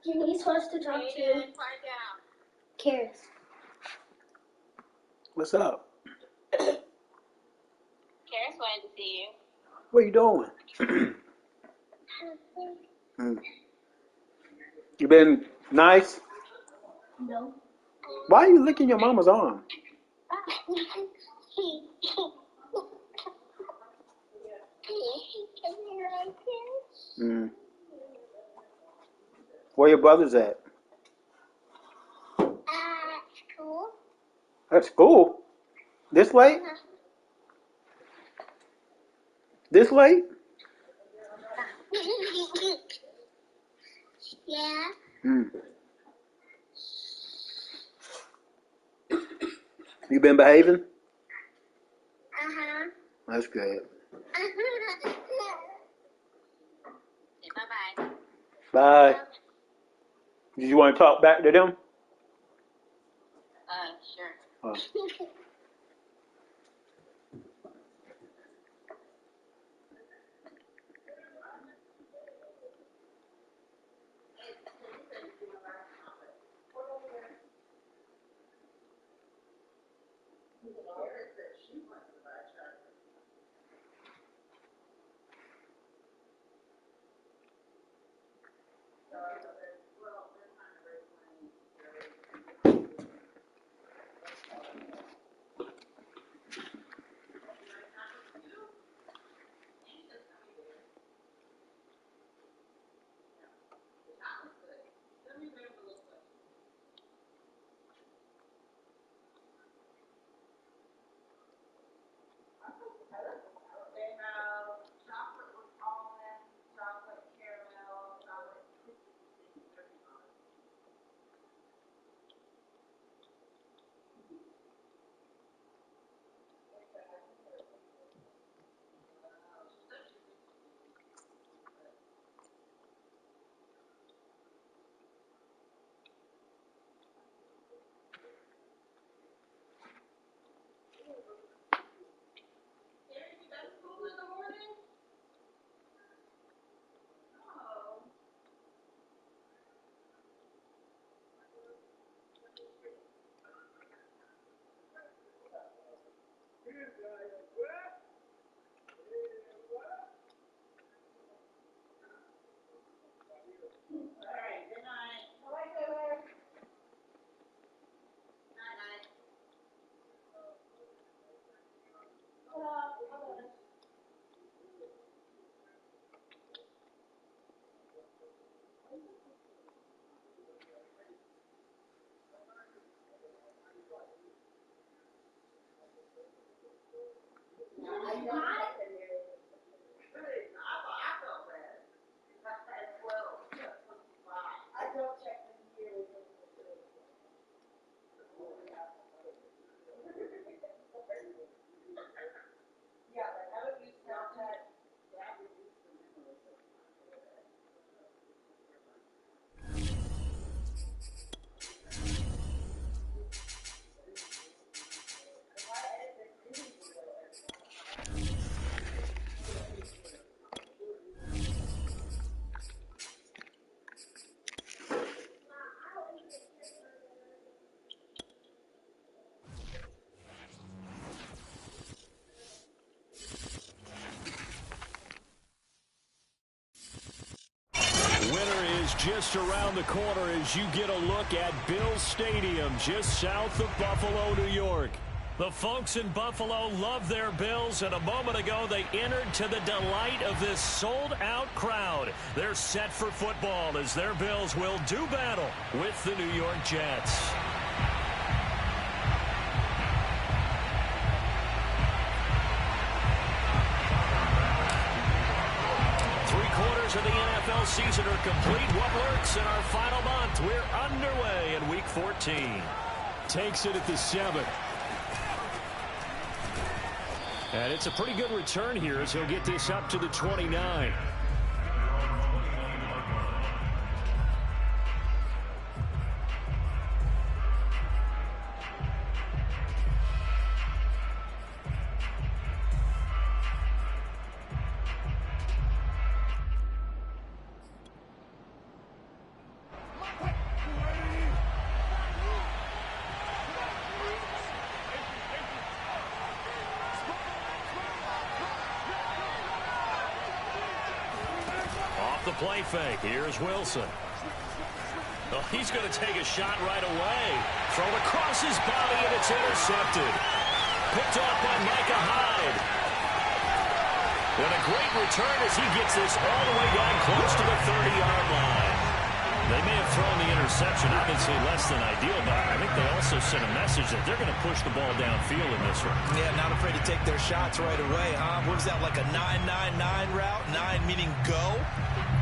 Denise wants to talk to you. Karis. What's up? Karis wanted to see you. What are you doing? You been nice? No. Why are you licking your mama's arm? Mm. Where your brothers at? School. At school? This late? This late? Yeah. Mm. You been behaving? Uh-huh. That's good. Say bye-bye. Bye. Did you want to talk back to them? Sure. Oh. Just around the corner as you get a look at Bills Stadium just south of Buffalo, New York. The folks in Buffalo love their Bills, and a moment ago they entered to the delight of this sold-out crowd. They're set for football as their Bills will do battle with the New York Jets. Of the NFL season are complete. What lurks in our final month? We're underway in Week 14. Takes it at the 7. And it's a pretty good return here as he'll get this up to the 29. the play fake. Here's Wilson. Oh, he's going to take a shot right away. Thrown across his body, and it's intercepted. Picked off by Micah Hyde. And a great return as he gets this all the way down close to the 30-yard line. They may have thrown the interception, obviously less than ideal, but I think they also sent a message that they're going to push the ball downfield in this one. Yeah, not afraid to take their shots right away, huh? What was that, like a 9-9-9 route? 9 meaning go?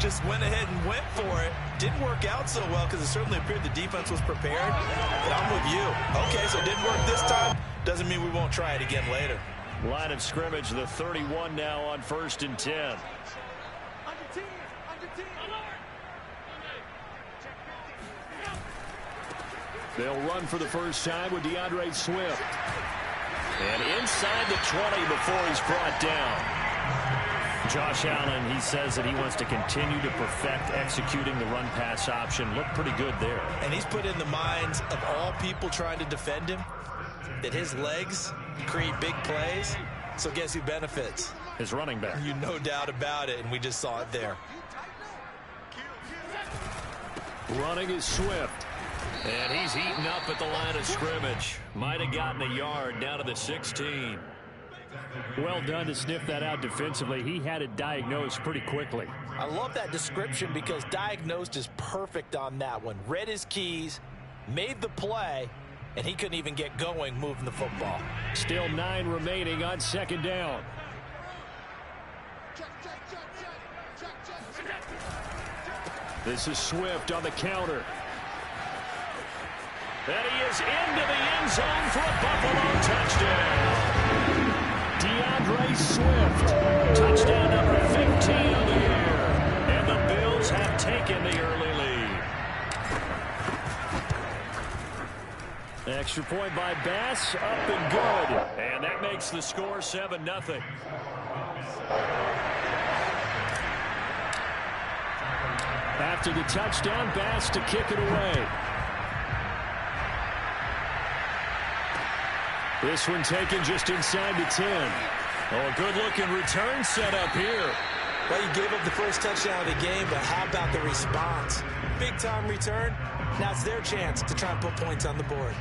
Just went ahead and went for it. Didn't work out so well because it certainly appeared the defense was prepared. But I'm with you. Okay, so it didn't work this time. Doesn't mean we won't try it again later. Line of scrimmage, the 31 now on 1st and 10. They'll run for the first time with D'Andre Swift. And inside the 20 before he's brought down. Josh Allen, he says that he wants to continue to perfect executing the run-pass option. Looked pretty good there. And he's put in the minds of all people trying to defend him that his legs create big plays. So guess who benefits? His running back. You no doubt about it, and we just saw it there. Running is Swift. And he's heating up at the line of scrimmage. Might have gotten a yard down to the 16. Well done to sniff that out defensively. He had it diagnosed pretty quickly. I love that description because diagnosed is perfect on that one. Read his keys, made the play, and he couldn't even get going moving the football. Still 9 remaining on 2nd down. This is Swift on the counter. And he is into the end zone for a Buffalo touchdown. D'Andre Swift, touchdown number 15 of the year. And the Bills have taken the early lead. Extra point by Bass, up and good. And that makes the score 7-0. After the touchdown, Bass to kick it away. This one taken just inside the 10. Oh, a good-looking return set up here. Well, you gave up the first touchdown of the game, but how about the response? Big-time return. Now it's their chance to try and put points on the board.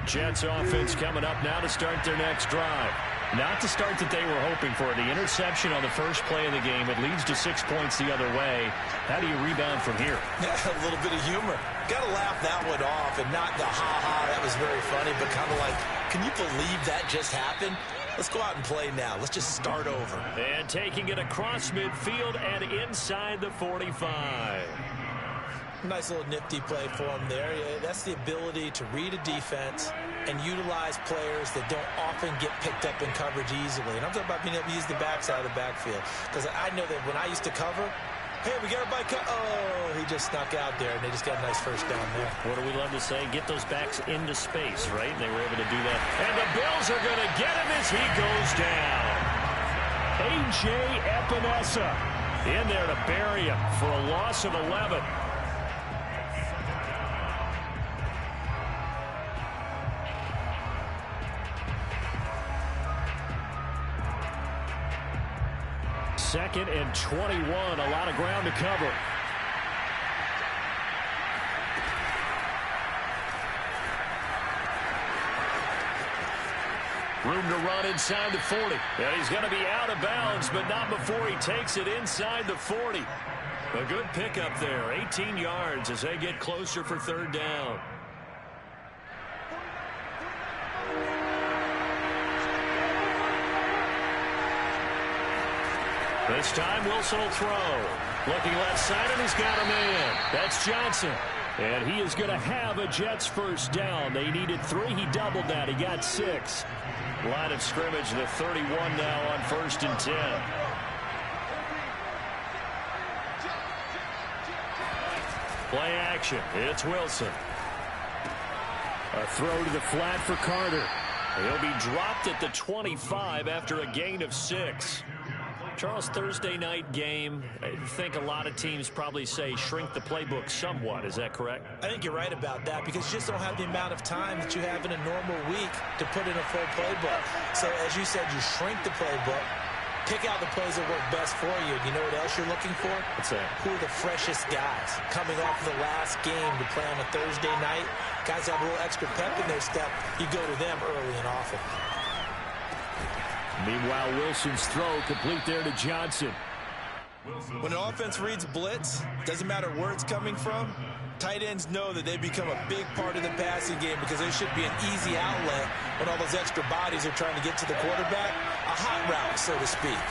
Jets offense coming up now to start their next drive. Not the start that they were hoping for. The interception on the first play of the game. It leads to 6 points the other way. How do you rebound from here? Yeah, a little bit of humor. Got to laugh that one off and not the ha-ha, that was very funny, but kind of like, can you believe that just happened? Let's go out and play now. Let's just start over. And taking it across midfield and inside the 45. Nice little nifty play for him there. That's the ability to read a defense and utilize players that don't often get picked up in coverage easily. And I'm talking about being able to use the backside of the backfield. Because I know that when I used to cover, hey, we got our bike. Oh, he just snuck out there, and they just got a nice first down there. What do we love to say? Get those backs into space, right? And they were able to do that. And the Bills are going to get him as he goes down. A.J. Epinesa in there to bury him for a loss of 11. Second and 21, a lot of ground to cover. Room to run inside the 40. And he's going to be out of bounds, but not before he takes it inside the 40. A good pickup there, 18 yards as they get closer for 3rd down. This time Wilson will throw. Looking left side, and he's got a man. That's Johnson. And he is going to have a Jets first down. They needed 3. He doubled that. He got 6. Line of scrimmage, the 31 now on 1st and 10. Play action. It's Wilson. A throw to the flat for Carter. He'll be dropped at the 25 after a gain of 6. Charles, Thursday night game, I think a lot of teams probably say shrink the playbook somewhat. Is that correct? I think you're right about that because you just don't have the amount of time that you have in a normal week to put in a full playbook. So, as you said, you shrink the playbook, pick out the plays that work best for you. You know what else you're looking for? What's that? Who are the freshest guys coming off the last game to play on a Thursday night? Guys have a little extra pep in their step. You go to them early and often. Meanwhile, Wilson's throw complete there to Johnson. When an offense reads blitz, doesn't matter where it's coming from, tight ends know that they become a big part of the passing game because there should be an easy outlet when all those extra bodies are trying to get to the quarterback. A hot route, so to speak.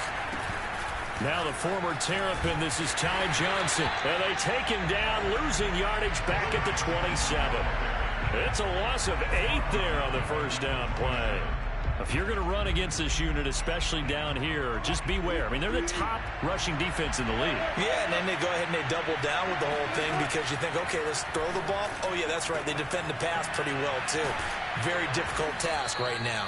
Now the former Terrapin, this is Ty Johnson. And they take him down, losing yardage back at the 27. It's a loss of 8 there on the first down play. If you're going to run against this unit, especially down here, just beware. I mean, they're the top rushing defense in the league. Yeah, and then they go ahead and they double down with the whole thing because you think, okay, let's throw the ball. Oh, yeah, that's right. They defend the pass pretty well, too. Very difficult task right now.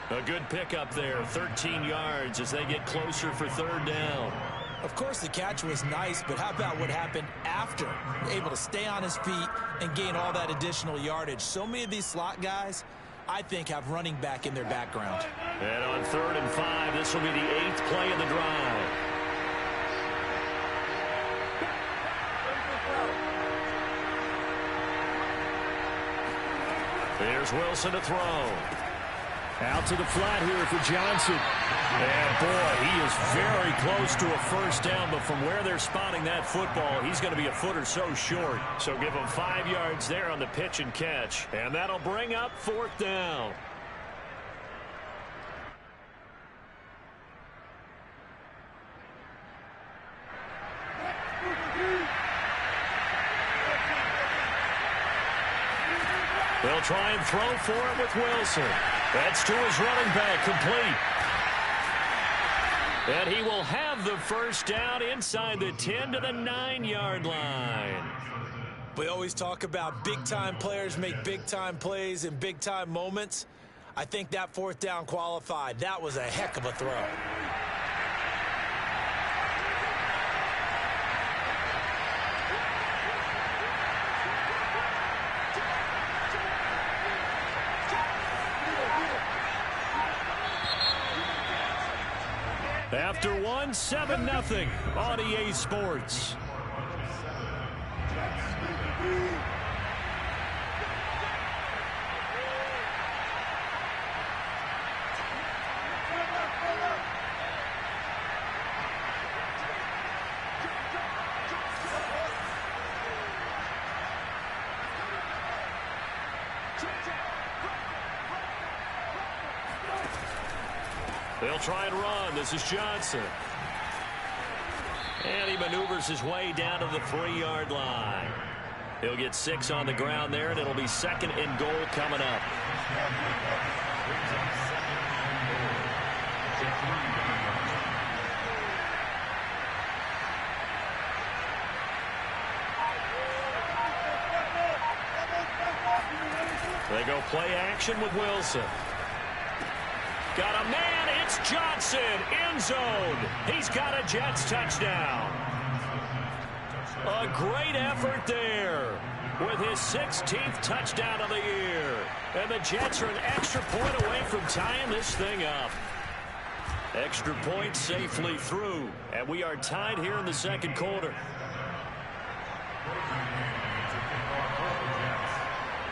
A good pickup there, 13 yards as they get closer for third down. Of course, the catch was nice, but how about what happened after? Able to stay on his feet and gain all that additional yardage. So many of these slot guys, I think, have running back in their background. And on 3rd and 5, this will be the 8th play of the drive. Here's Wilson to throw. Out to the flat here for Johnson. And, boy, he is very close to a first down, but from where they're spotting that football, he's going to be a foot or so short. So give him 5 yards there on the pitch and catch. And that'll bring up 4th down. They'll try and throw for it with Wilson. That's to his running back, complete. And he will have the first down inside the 10 to the 9-yard line. We always talk about big-time players make big-time plays in big-time moments. I think that 4th down qualified. That was a heck of a throw. After 7-0 on EA Sports. They'll try and run. This is Johnson. And he maneuvers his way down to the 3-yard line. He'll get 6 on the ground there, and it'll be 2nd and goal coming up. They go play action with Wilson. Got a man, it's Johnson, end zone. He's got a Jets touchdown. A great effort there with his 16th touchdown of the year. And the Jets are an extra point away from tying this thing up. Extra point safely through, and we are tied here in the 2nd quarter.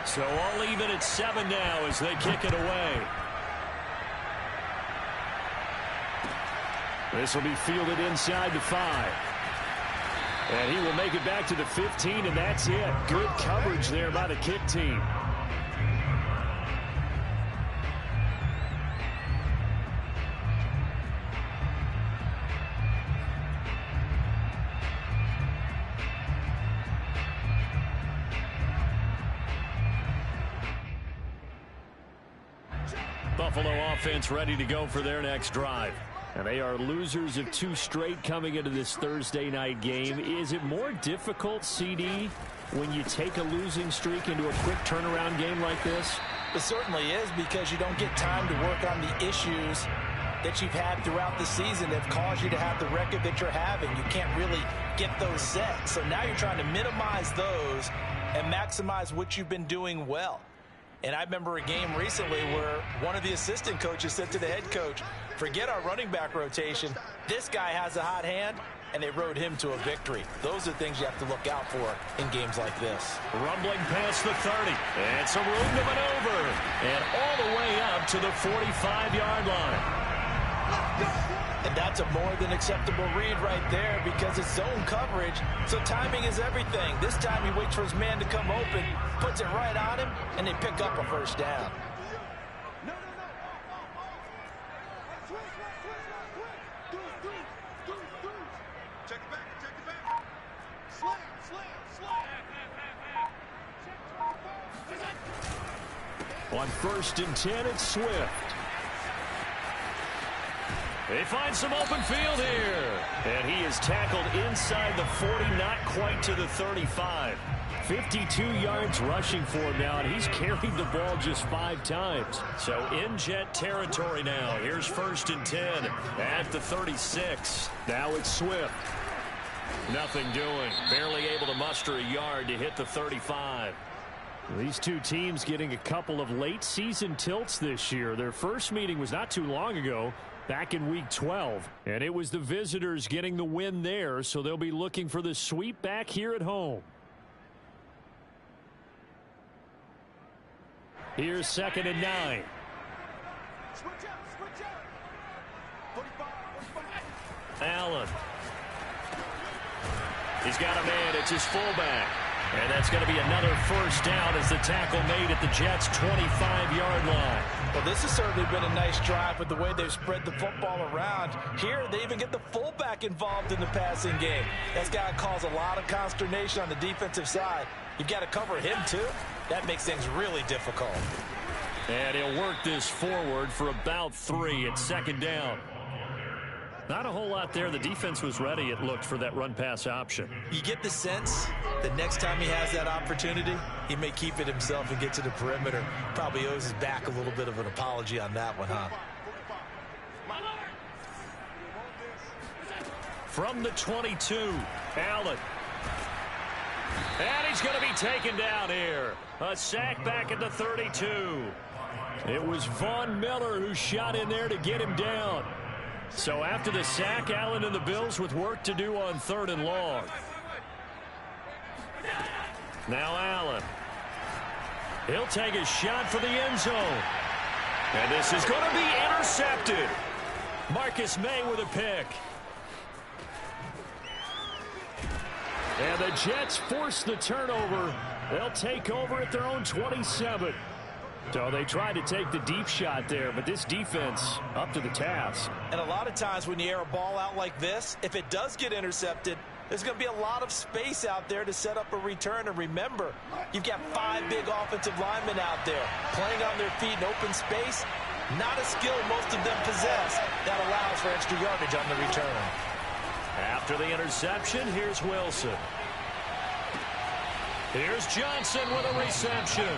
So all even at 7 now as they kick it away. This will be fielded inside the 5. And he will make it back to the 15, and that's it. Good coverage there by the kick team. Buffalo offense ready to go for their next drive. And they are losers of 2 straight coming into this Thursday night game. Is it more difficult, CD, when you take a losing streak into a quick turnaround game like this? It certainly is because you don't get time to work on the issues that you've had throughout the season that have caused you to have the record that you're having. You can't really get those set. So now you're trying to minimize those and maximize what you've been doing well. And I remember a game recently where one of the assistant coaches said to the head coach, forget our running back rotation. This guy has a hot hand, and they rode him to a victory. Those are things you have to look out for in games like this. Rumbling past the 30. And some room to maneuver. And all the way up to the 45-yard line. And that's a more than acceptable read right there because it's zone coverage, so timing is everything. This time he waits for his man to come open, puts it right on him, and they pick up a first down. On 1st and 10, it's Swift. They find some open field here. And he is tackled inside the 40, not quite to the 35. 52 yards rushing for him now, and he's carried the ball just 5 times. So in Jet territory now. Here's 1st and 10 at the 36. Now it's Swift. Nothing doing. Barely able to muster a yard to hit the 35. These two teams getting a couple of late season tilts this year. Their first meeting was not too long ago, back in week 12. And it was the visitors getting the win there, so they'll be looking for the sweep back here at home. Here's 2nd and 9. Allen. He's got a man. It's his fullback. And that's going to be another first down as the tackle made at the Jets' 25-yard line. Well, this has certainly been a nice drive with the way they've spread the football around. Here, they even get the fullback involved in the passing game. That's got to cause a lot of consternation on the defensive side. You've got to cover him, too. That makes things really difficult. And he'll work this forward for about 3 at 2nd down. Not a whole lot there. The defense was ready, it looked, for that run-pass option. You get the sense that next time he has that opportunity, he may keep it himself and get to the perimeter. Probably owes his back a little bit of an apology on that one, huh? From the 22, Allen. And he's going to be taken down here. A sack back at the 32. It was Von Miller who shot in there to get him down. So after the sack, Allen and the Bills with work to do on 3rd and long. Now Allen. He'll take a shot for the end zone. And this is going to be intercepted. Marcus May with a pick. And the Jets force the turnover. They'll take over at their own 27. So they tried to take the deep shot there, but this defense up to the task. And a lot of times when you air a ball out like this, if it does get intercepted, there's going to be a lot of space out there to set up a return. And remember, you've got 5 big offensive linemen out there playing on their feet in open space. Not a skill most of them possess that allows for extra yardage on the return. After the interception, here's Wilson. Here's Johnson with a reception.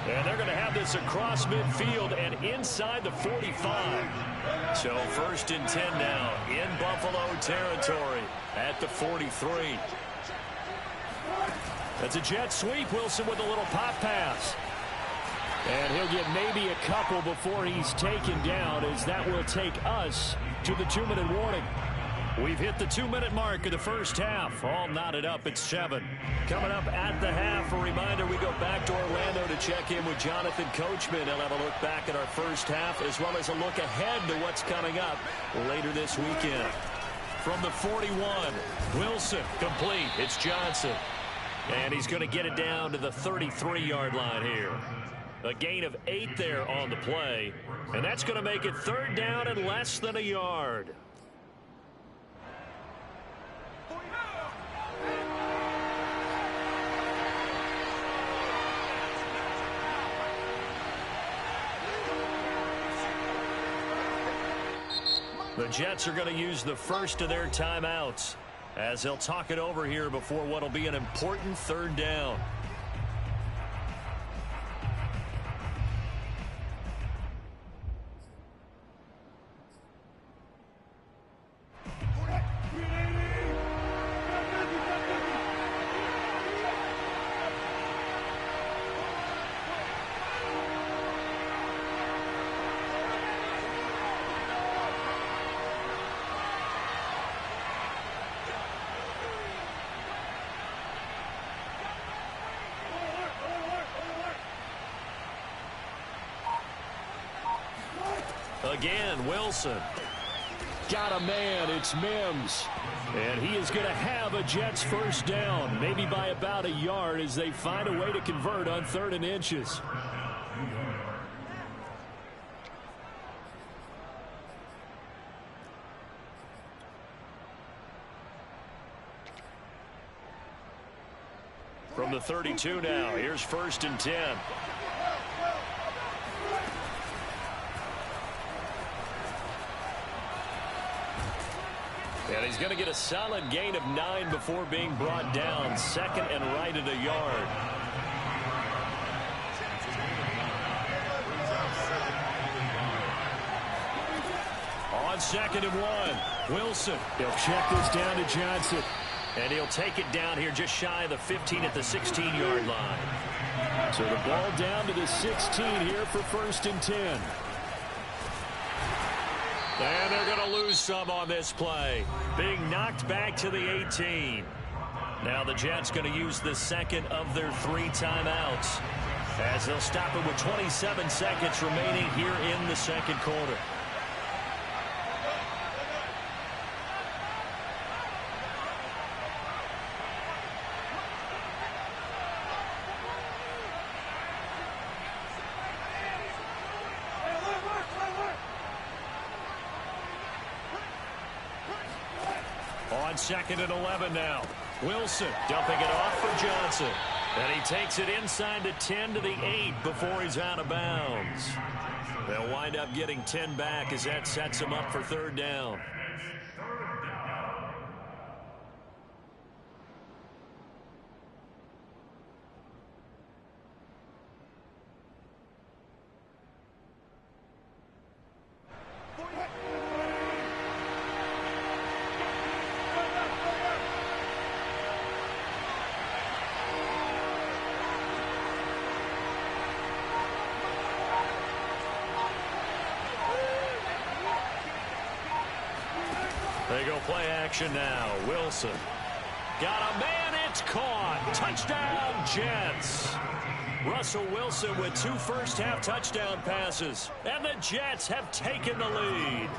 And they're going to have this across midfield and inside the 45. So 1st and 10 now in Buffalo territory at the 43. That's a jet sweep. Wilson with a little pop pass. And he'll get maybe a couple before he's taken down, as that will take us to the 2-minute warning. We've hit the 2-minute mark of the first half. All knotted up at 7. Coming up at the half, a reminder, we go back to Orlando to check in with Jonathan Coachman. He'll have a look back at our first half, as well as a look ahead to what's coming up later this weekend. From the 41, Wilson complete. It's Johnson. And he's going to get it down to the 33-yard line here. A gain of 8 there on the play. And that's going to make it 3rd down and less than a yard. The Jets are going to use the first of their timeouts as they'll talk it over here before what will be an important 3rd down. Again, Wilson. Got a man. It's Mims. And he is going to have a Jets first down, maybe by about a yard as they find a way to convert on 3rd and inches. From the 32 now, here's 1st and 10. And he's going to get a solid gain of 9 before being brought down. 2nd and right at a yard. On 2nd and 1, Wilson. He'll check this down to Johnson. And he'll take it down here just shy of the 15 at the 16-yard line. So the ball down to the 16 here for 1st and 10. And they're going to lose some on this play. Being knocked back to the 18. Now the Jets going to use the 2nd of their 3 timeouts as they'll stop it with 27 seconds remaining here in the 2nd quarter. On 2nd and 11 now. Wilson dumping it off for Johnson. And he takes it inside the 10 to the 8 before he's out of bounds. They'll wind up getting 10 back as that sets him up for 3rd down. They go play action now. Wilson. Got a man. It's caught. Touchdown, Jets. Russell Wilson with 2 first-half touchdown passes. And the Jets have taken the lead.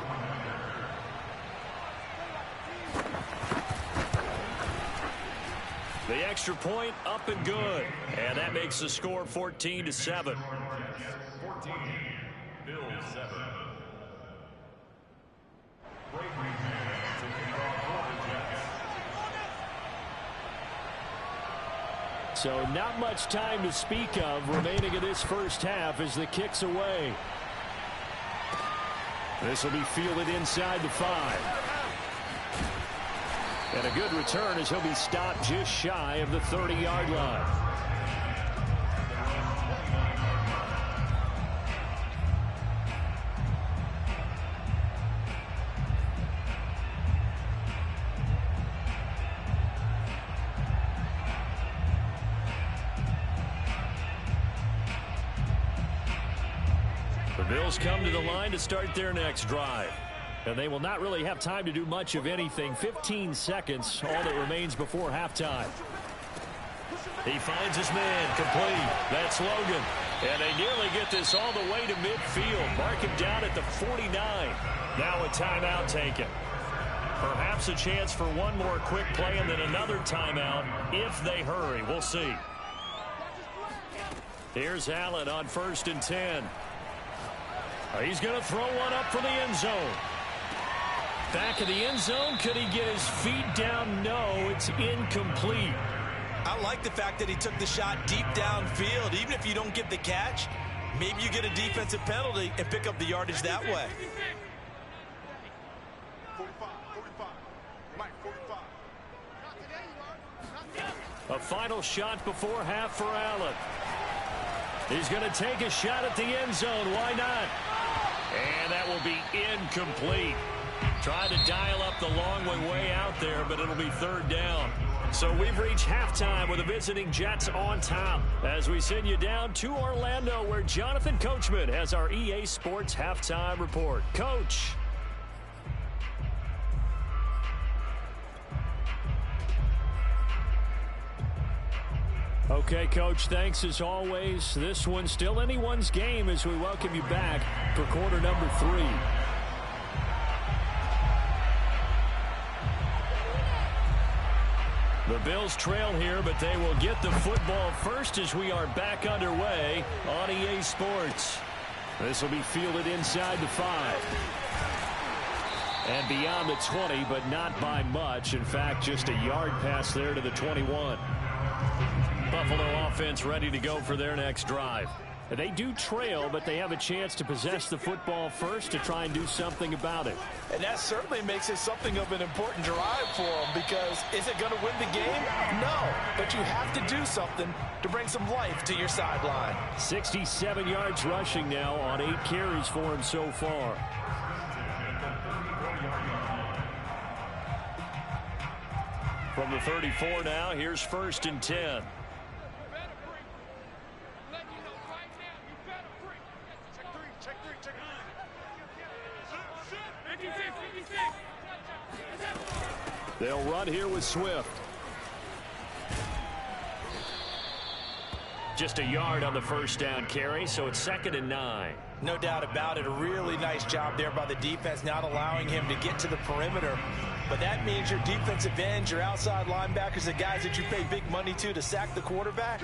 The extra point up and good. And that makes the score 14-7. 14, Bills 7. So not much time to speak of remaining in this first half as the kick's away. This will be fielded inside the 5. And a good return as he'll be stopped just shy of the 30-yard line. The Bills come to the line to start their next drive. And they will not really have time to do much of anything. 15 seconds, all that remains before halftime. He finds his man, complete. That's Logan. And they nearly get this all the way to midfield. Mark him down at the 49. Now a timeout taken. Perhaps a chance for one more quick play and then another timeout if they hurry. We'll see. Here's Allen on 1st and 10. He's going to throw one up for the end zone. Back of the end zone. Could he get his feet down? No, it's incomplete. I like the fact that he took the shot deep downfield. Even if you don't get the catch, maybe you get a defensive penalty and pick up the yardage that way. 45. Mike, 45. A final shot before half for Allen. He's going to take a shot at the end zone. Why not? And that will be incomplete. Trying to dial up the long way out there, but it'll be 3rd down. So we've reached halftime with the visiting Jets on top as we send you down to Orlando where Jonathan Coachman has our EA Sports halftime report. Coach. Okay, Coach, thanks as always. This one's still anyone's game as we welcome you back for quarter number 3. The Bills trail here, but they will get the football first as we are back underway on EA Sports. This will be fielded inside the 5. And beyond the 20, but not by much. In fact, just a yard pass there to the 21. Buffalo offense ready to go for their next drive. They do trail, but they have a chance to possess the football first to try and do something about it. And that certainly makes it something of an important drive for them, because is it going to win the game? No, but you have to do something to bring some life to your sideline. 67 yards rushing now on 8 carries for him so far. From the 34 now, here's 1st and 10. They'll run here with Swift. Just a yard on the first down carry, so it's 2nd and 9. No doubt about it. A really nice job there by the defense, not allowing him to get to the perimeter. But that means your defensive ends, your outside linebackers, the guys that you pay big money to sack the quarterback,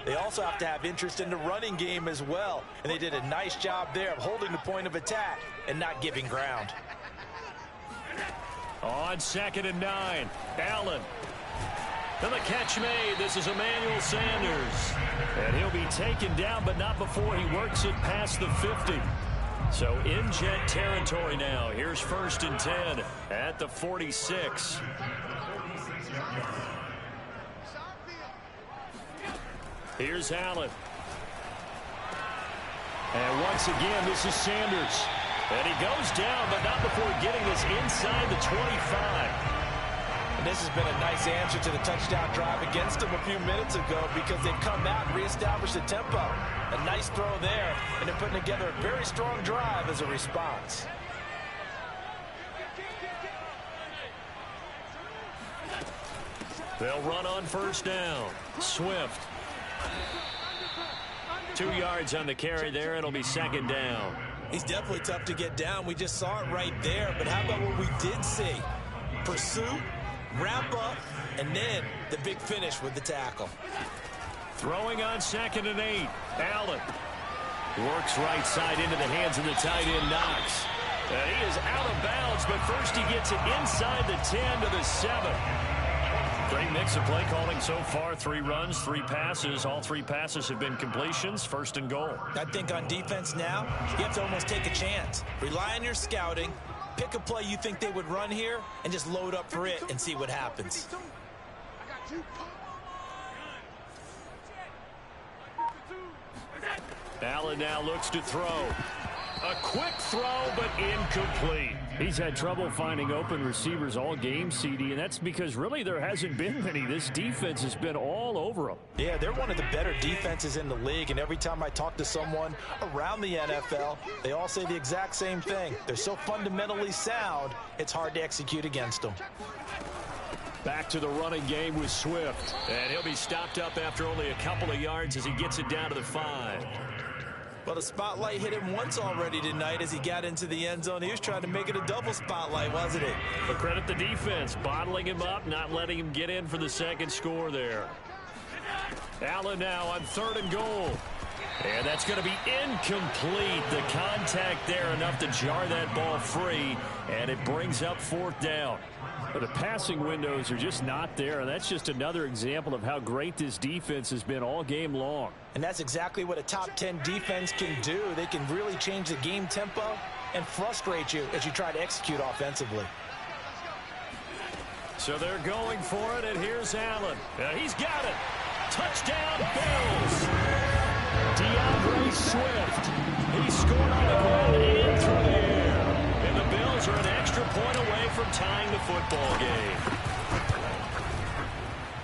they also have to have interest in the running game as well. And they did a nice job there of holding the point of attack and not giving ground. On 2nd and 9, Allen. And the catch made. This is Emmanuel Sanders. And he'll be taken down, but not before he works it past the 50. So in jet territory now. Here's 1st and 10 at the 46. Here's Allen. And once again, this is Sanders. And he goes down, but not before getting this inside the 25. And this has been a nice answer to the touchdown drive against them a few minutes ago, because they've come out and reestablished the tempo. A nice throw there, and they're putting together a very strong drive as a response. They'll run on 1st down. Swift. 2 yards on the carry there. It'll be 2nd down. He's definitely tough to get down. We just saw it right there. But how about what we did see? Pursuit, wrap up, and then the big finish with the tackle. Throwing on 2nd and 8. Allen works right side into the hands of the tight end, Knox. And he is out of bounds, but first he gets it inside the 10 to the 7. Great mix of play calling so far. 3 runs, 3 passes. All 3 passes have been completions. 1st and goal. I think on defense now, you have to almost take a chance. Rely on your scouting. Pick a play you think they would run here and just load up for it and see what happens. Allen now looks to throw. A quick throw, but incomplete. He's had trouble finding open receivers all game, CD, and that's because really there hasn't been many. This defense has been all over them. Yeah, they're one of the better defenses in the league, and every time I talk to someone around the NFL, they all say the exact same thing. They're so fundamentally sound, it's hard to execute against them. Back to the running game with Swift. And he'll be stopped up after only a couple of yards as he gets it down to the 5. Well, the spotlight hit him once already tonight as he got into the end zone. He was trying to make it a double spotlight, wasn't it? But credit the defense, bottling him up, not letting him get in for the 2nd score there. Allen now on 3rd and goal. And that's going to be incomplete. The contact there enough to jar that ball free, and it brings up 4th down. But the passing windows are just not there, and that's just another example of how great this defense has been all game long. And that's exactly what a top 10 defense can do. They can really change the game tempo and frustrate you as you try to execute offensively. So they're going for it, and here's Allen. He's got it. Touchdown, Bills. DeAndre Swift. He scored on the ground and through the air. And the Bills are an extra point away from tying the football game.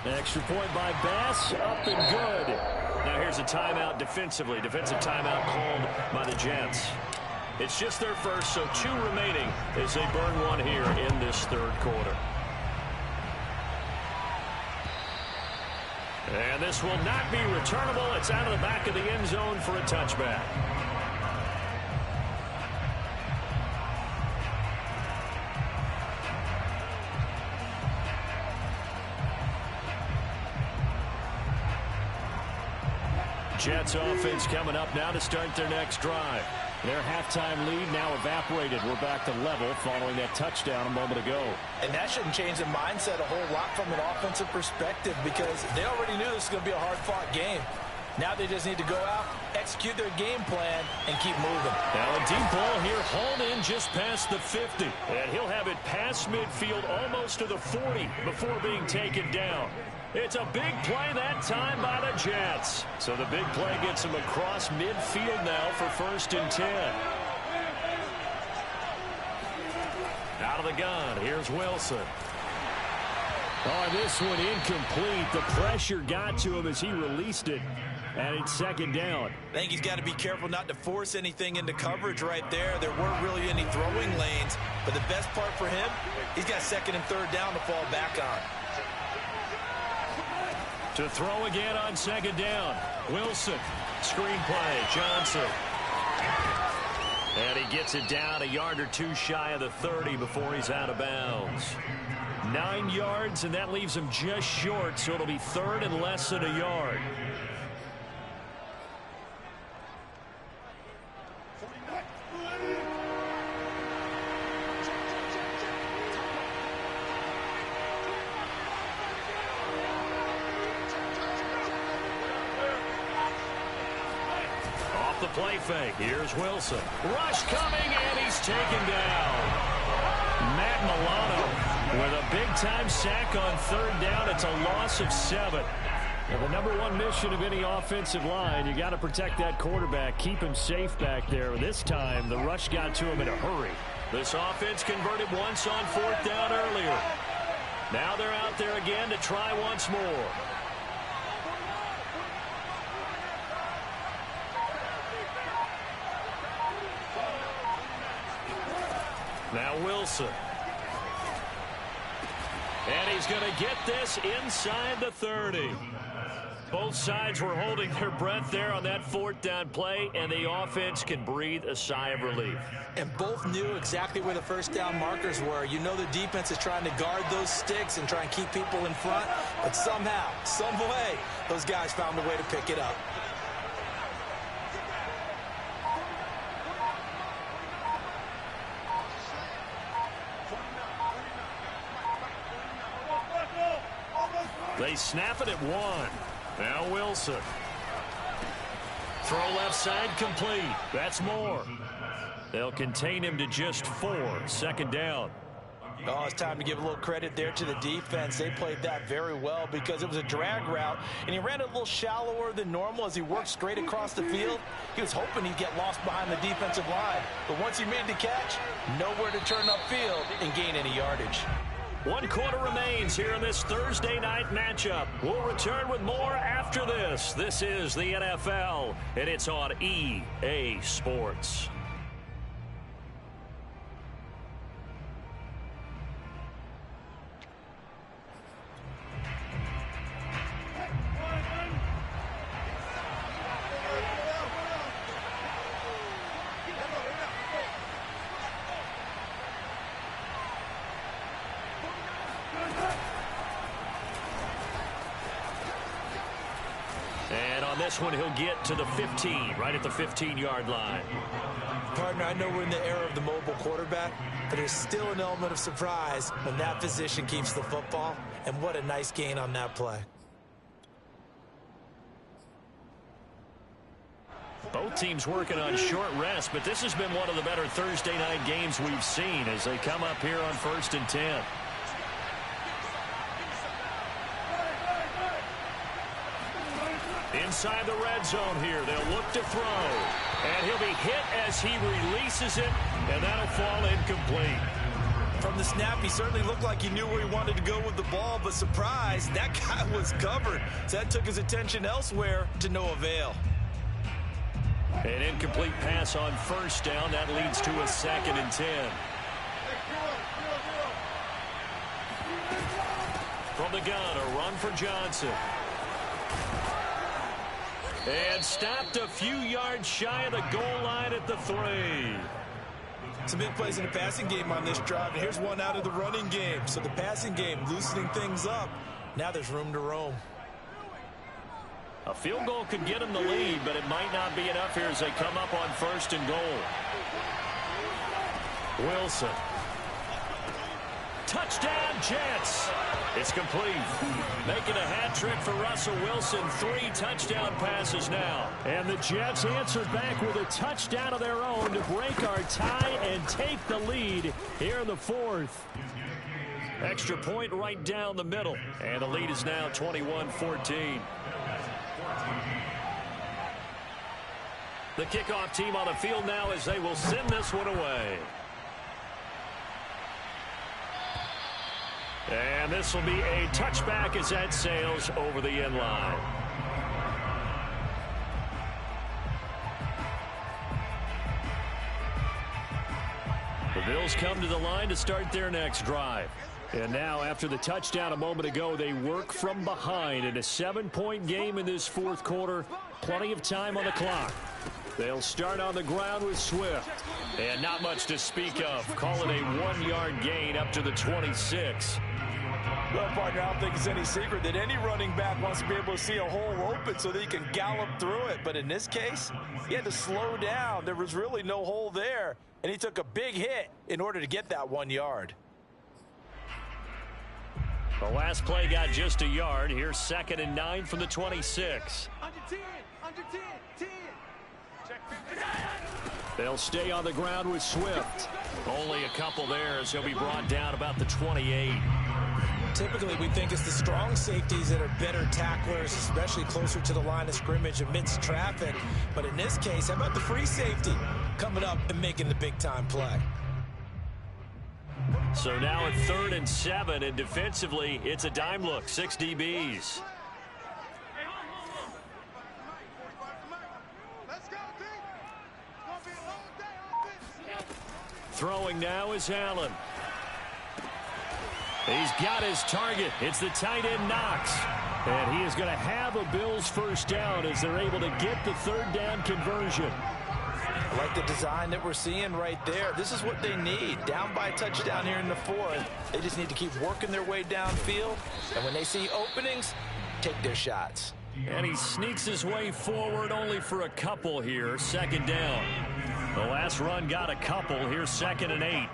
An extra point by Bass, up and good. Now here's a timeout defensively. Defensive timeout called by the Jets. It's just their first, so 2 remaining as they burn one here in this 3rd quarter. And this will not be returnable. It's out of the back of the end zone for a touchback. Jets offense coming up now to start their next drive. Their halftime lead now evaporated. We're back to level following that touchdown a moment ago. And that shouldn't change the mindset a whole lot from an offensive perspective because they already knew this was going to be a hard-fought game. Now they just need to go out, execute their game plan, and keep moving. Now a deep ball here, hauled in just past the 50. And he'll have it past midfield almost to the 40 before being taken down. It's a big play that time by the Jets. So the big play gets them across midfield now for 1st and 10. Out of the gun, here's Wilson. Oh, this one incomplete. The pressure got to him as he released it. And it's 2nd down. I think he's got to be careful not to force anything into coverage right there. There weren't really any throwing lanes. But the best part for him, he's got 2nd and 3rd down to fall back on. To throw again on 2nd down. Wilson. Screen play. Johnson. And he gets it down a yard or two shy of the 30 before he's out of bounds. 9 yards, and that leaves him just short, so it'll be 3rd and less than a yard. The play fake. Here's Wilson. Rush coming, and he's taken down. Matt Milano with a big-time sack on 3rd down. It's a loss of 7. Now, the number one mission of any offensive line, you got to protect that quarterback, keep him safe back there. This time, the rush got to him in a hurry. This offense converted once on 4th down earlier. Now they're out there again to try once more. Now Wilson. And he's going to get this inside the 30. Both sides were holding their breath there on that 4th down play, and the offense can breathe a sigh of relief. And both knew exactly where the 1st down markers were. You know the defense is trying to guard those sticks and try and keep people in front, but somehow, some way, those guys found a way to pick it up. They snap it at 1. Now Wilson. Throw left side complete. That's more. They'll contain him to just 4. 2nd down. Oh, it's time to give a little credit there to the defense. They played that very well because it was a drag route, and he ran it a little shallower than normal as he worked straight across the field. He was hoping he'd get lost behind the defensive line, but once he made the catch, nowhere to turn upfield and gain any yardage. 1 quarter remains here in this Thursday night matchup. We'll return with more after this. This is the NFL, and it's on EA Sports. This one he'll get to the 15, right at the 15-yard line. Partner, I know we're in the era of the mobile quarterback, but there's still an element of surprise when that position keeps the football, and what a nice gain on that play. Both teams working on short rest, but this has been one of the better Thursday night games we've seen as they come up here on 1st and 10. Inside the red zone here, they'll look to throw. And he'll be hit as he releases it, and that'll fall incomplete. From the snap, he certainly looked like he knew where he wanted to go with the ball, but surprise, that guy was covered. So that took his attention elsewhere to no avail. An incomplete pass on 1st down. That leads to a 2nd and 10. From the gun, a run for Johnson. And stopped a few yards shy of the goal line at the 3. Some big plays in the passing game on this drive, and here's one out of the running game. So the passing game loosening things up. Now there's room to roam. A field goal could get them the lead, but it might not be enough here as they come up on 1st and goal. Wilson. Touchdown, Jets. It's complete. Making a hat trick for Russell Wilson. 3 touchdown passes now. And the Jets answered back with a touchdown of their own to break our tie and take the lead here in the 4th. Extra point right down the middle. And the lead is now 21-14. The kickoff team on the field now as they will send this one away. And this will be a touchback as that sails over the end line. The Bills come to the line to start their next drive. And now, after the touchdown a moment ago, they work from behind in a 7-point game in this 4th quarter. Plenty of time on the clock. They'll start on the ground with Swift. And not much to speak of. Call it a 1-yard gain up to the 26. Well, partner, I don't think it's any secret that any running back wants to be able to see a hole open so that he can gallop through it. But in this case, he had to slow down. There was really no hole there, and he took a big hit in order to get that 1 yard. The last play got just a yard. Here's 2nd and 9 from the 26. Under 10, 10. They'll stay on the ground with Swift. Only a couple there as he'll be brought down about the 28. Typically, we think it's the strong safeties that are better tacklers, especially closer to the line of scrimmage amidst traffic. But in this case, how about the free safety coming up and making the big-time play? So now at 3rd and 7, and defensively, it's a dime look. 6 DBs. Throwing now is Allen. He's got his target. It's the tight end Knox. And he is going to have a Bills first down as they're able to get the 3rd down conversion. I like the design that we're seeing right there. This is what they need. Down by a touchdown here in the 4th. They just need to keep working their way downfield. And when they see openings, take their shots. And he sneaks his way forward only for a couple here. 2nd down. The last run got a couple. Here's 2nd and 8.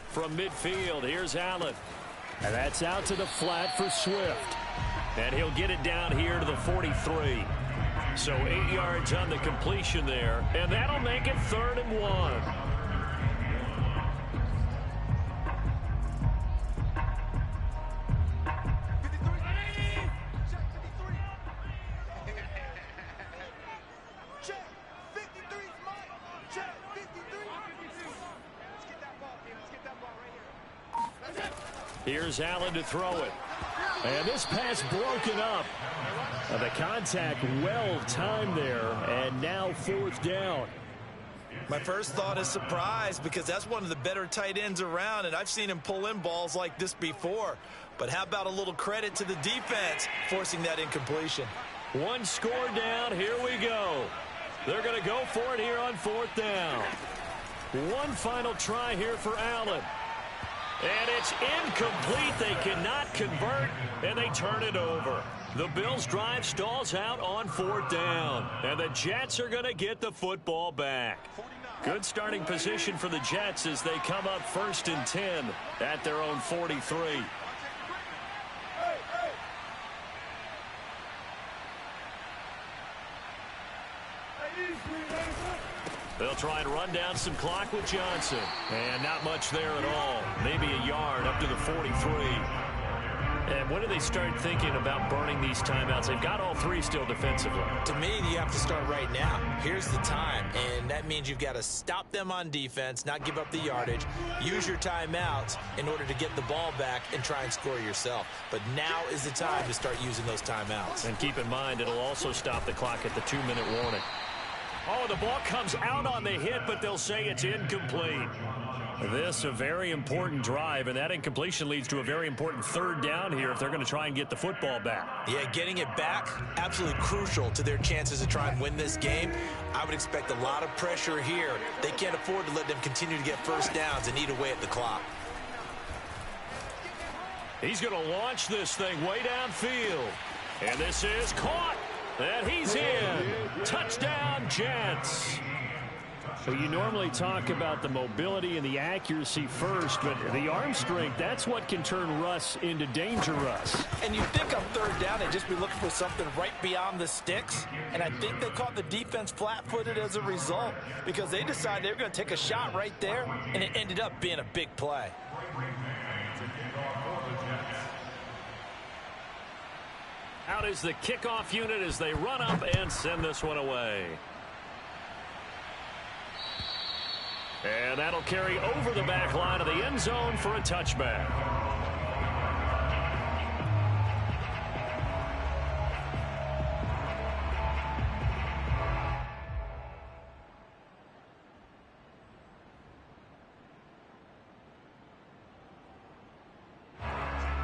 From midfield, here's Allen. And that's out to the flat for Swift. And he'll get it down here to the 43. So 8 yards on the completion there. And that'll make it 3rd and 1. Here's Allen to throw it. And this pass broken up. The contact well timed there, and now 4th down. My first thought is surprise because that's one of the better tight ends around, and I've seen him pull in balls like this before. But how about a little credit to the defense forcing that incompletion? 1 score down. Here we go. They're going to go for it here on 4th down. 1 final try here for Allen. And it's incomplete. They cannot convert, and they turn it over. The Bills' drive stalls out on 4th down, and the Jets are going to get the football back. Good starting position for the Jets as they come up 1st and 10 at their own 43. They'll try and run down some clock with Johnson. And not much there at all. Maybe a yard up to the 43. And when do they start thinking about burning these timeouts? They've got all 3 still defensively. To me, you have to start right now. Here's the time. And that means you've got to stop them on defense, not give up the yardage. Use your timeouts in order to get the ball back and try and score yourself. But now is the time to start using those timeouts. And keep in mind, it'll also stop the clock at the 2-minute warning. Oh, the ball comes out on the hit, but they'll say it's incomplete. This a very important drive, and that incompletion leads to a very important third down here if they're going to try and get the football back. Yeah, getting it back, absolutely crucial to their chances to try and win this game. I would expect a lot of pressure here. They can't afford to let them continue to get first downs and eat away at the clock. He's going to launch this thing way downfield. And this is caught. And he's in. Touchdown, Jets. So you normally talk about the mobility and the accuracy first, but the arm strength, that's what can turn Russ into danger Russ. And you think on third down, they'd just be looking for something right beyond the sticks. And I think they caught the defense flat-footed as a result because they decided they were going to take a shot right there, and it ended up being a big play. Out is the kickoff unit as they run up and send this one away. And that'll carry over the back line of the end zone for a touchback.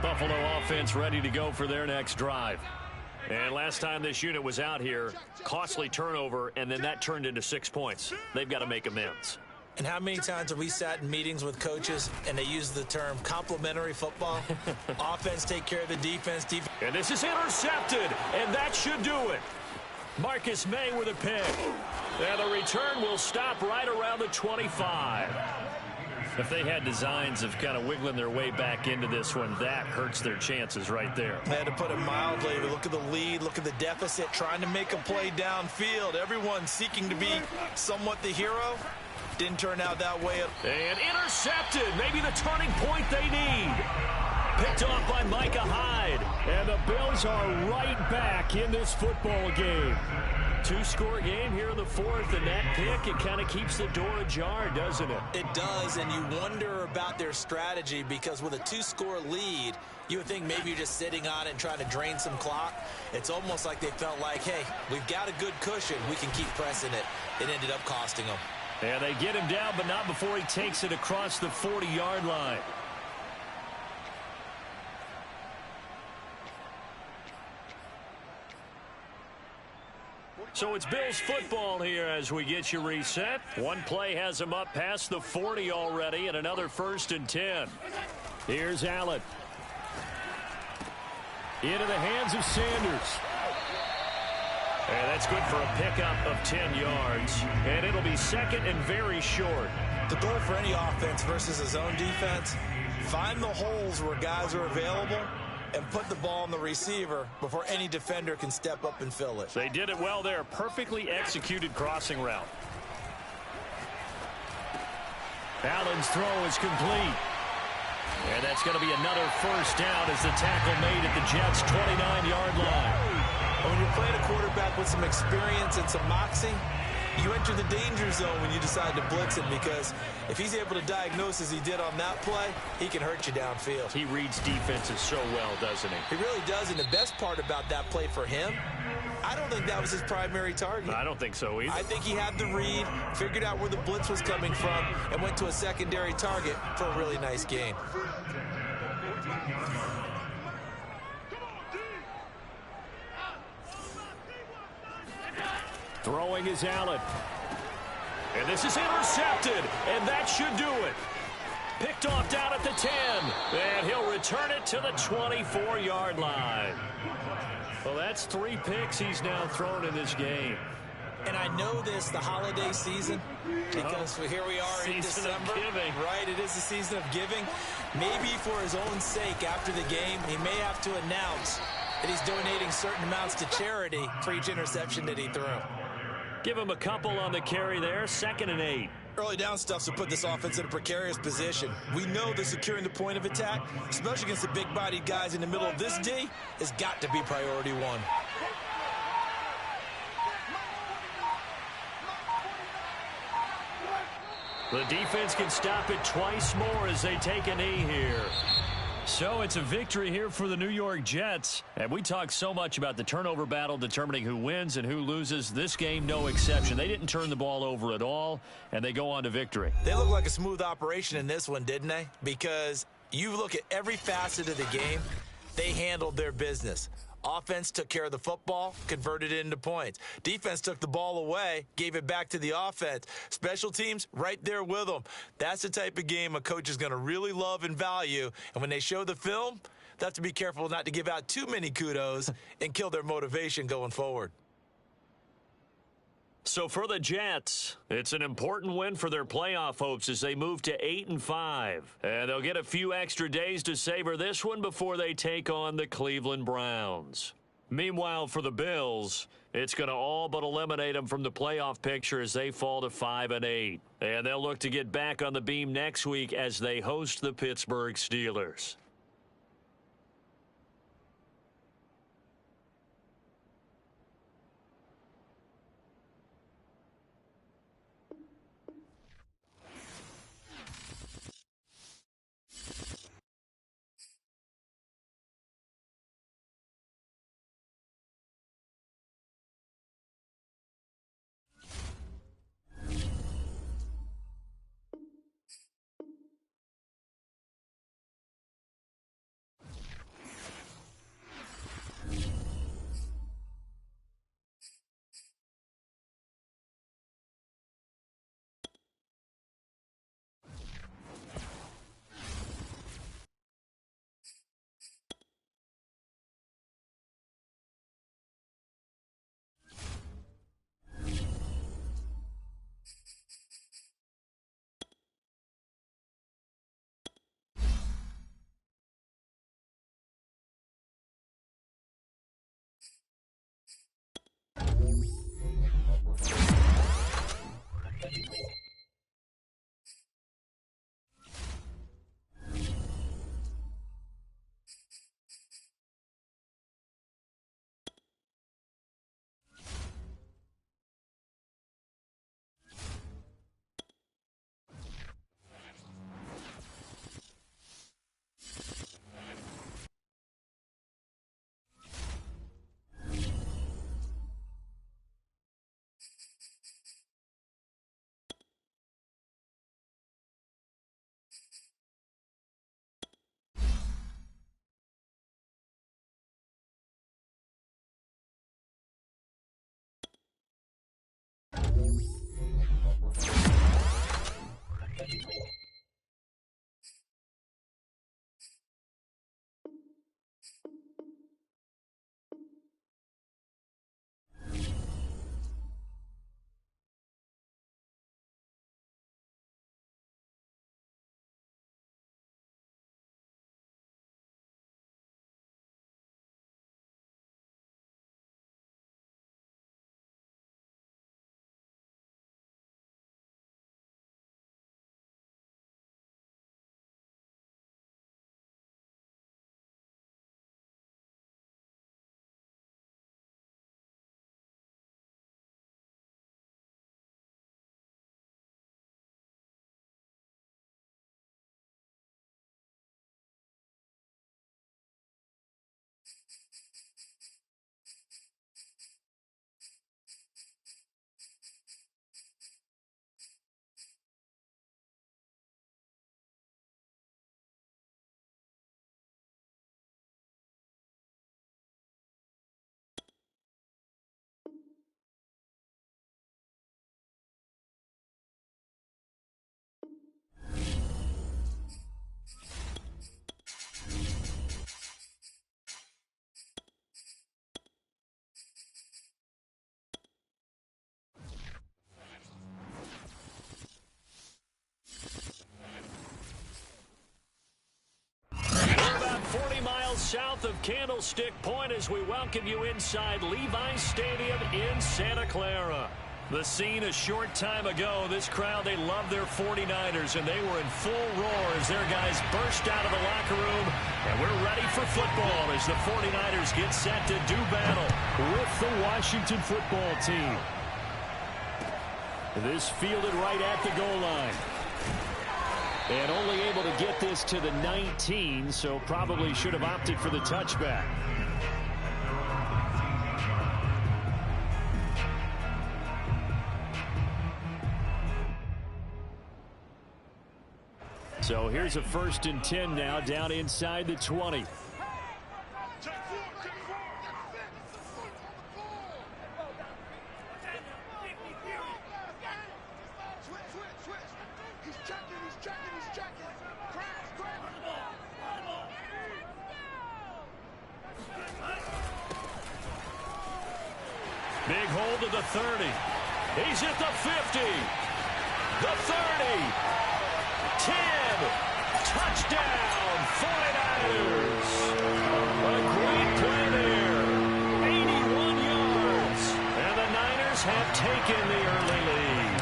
Buffalo offense ready to go for their next drive. And last time this unit was out here, costly turnover, and then that turned into 6 points. They've got to make amends. And how many times have we sat in meetings with coaches and they use the term complementary football? Offense take care of the defense. And this is intercepted, and that should do it. Marcus May with a pick. And the return will stop right around the 25. If they had designs of kind of wiggling their way back into this one, that hurts their chances right there. They had to put it mildly. Look at the lead, look at the deficit, trying to make a play downfield. Everyone seeking to be somewhat the hero. Didn't turn out that way. And intercepted. Maybe the turning point they need. Picked off by Micah Hyde. And the Bills are right back in this football game. Two-score game here in the fourth, and that pick, it kind of keeps the door ajar, doesn't it? It does, and you wonder about their strategy because with a two-score lead, you would think maybe you're just sitting on it and trying to drain some clock. It's almost like they felt like, hey, we've got a good cushion. We can keep pressing it. It ended up costing them. And they get him down, but not before he takes it across the 40-yard line. So it's Bills football here as we get you reset. One play has them up past the 40 already, and another 1st and 10. Here's Allen. Into the hands of Sanders. And that's good for a pickup of 10 yards. And it'll be second and very short. The goal for any offense versus a zone defense, find the holes where guys are available and put the ball on the receiver before any defender can step up and fill it. They did it well there. Perfectly executed crossing route. Allen's throw is complete. And that's going to be another first down as the tackle made at the Jets' 29-yard line. When you're playing a quarterback with some experience and some moxie, you enter the danger zone when you decide to blitz him because if he's able to diagnose as he did on that play, he can hurt you downfield. He reads defenses so well, doesn't he? He really does, and the best part about that play for him, I don't think that was his primary target. I don't think so either. I think he had the read, figured out where the blitz was coming from, and went to a secondary target for a really nice gain. Throwing is Allen. And this is intercepted, and that should do it. Picked off down at the 10, and he'll return it to the 24-yard line. Well, that's 3 picks he's now thrown in this game. And I know this, the holiday season, because here we are in December. Right, it is the season of giving. Maybe for his own sake after the game, he may have to announce that he's donating certain amounts to charity for each interception that he threw. Give him a couple on the carry there, 2nd and 8. Early down stuff to put this offense in a precarious position. We know that securing the point of attack, especially against the big-bodied guys in the middle of this D, has got to be priority one. The defense can stop it twice more as they take a knee here. So it's a victory here for the New York Jets. And we talk so much about the turnover battle determining who wins and who loses. This game, no exception. They didn't turn the ball over at all, and they go on to victory. They look like a smooth operation in this one, didn't they? Because you look at every facet of the game, they handled their business. Offense took care of the football, converted it into points. Defense took the ball away, gave it back to the offense. Special teams, right there with them. That's the type of game a coach is going to really love and value. And when they show the film, they have to be careful not to give out too many kudos and kill their motivation going forward. So for the Jets, it's an important win for their playoff hopes as they move to 8-5. And they'll get a few extra days to savor this one before they take on the Cleveland Browns. Meanwhile, for the Bills, it's going to all but eliminate them from the playoff picture as they fall to 5-8. And they'll look to get back on the beam next week as they host the Pittsburgh Steelers. South of Candlestick Point as we welcome you inside Levi's Stadium in Santa Clara. The scene a short time ago, this crowd, they love their 49ers, and they were in full roar as their guys burst out of the locker room. And we're ready for football as the 49ers get set to do battle with the Washington football team. This fielded right at the goal line. And only able to get this to the 19, so probably should have opted for the touchback. So here's a 1st and 10 now, down inside the 20. Big hold of the 30. He's at the 50. The 30. 10. Touchdown, 49ers. A great play there. 81 yards. And the Niners have taken the early lead.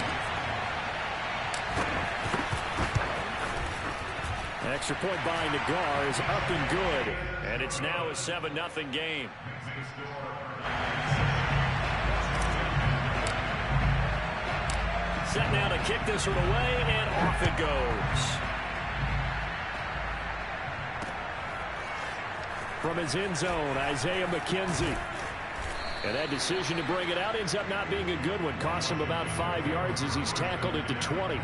Extra point by Nagar is up and good. And it's now a 7-0 game. Set now to kick this one away, and off it goes. From his end zone, Isaiah McKenzie. And that decision to bring it out ends up not being a good one. Costs him about 5 yards as he's tackled at the 20.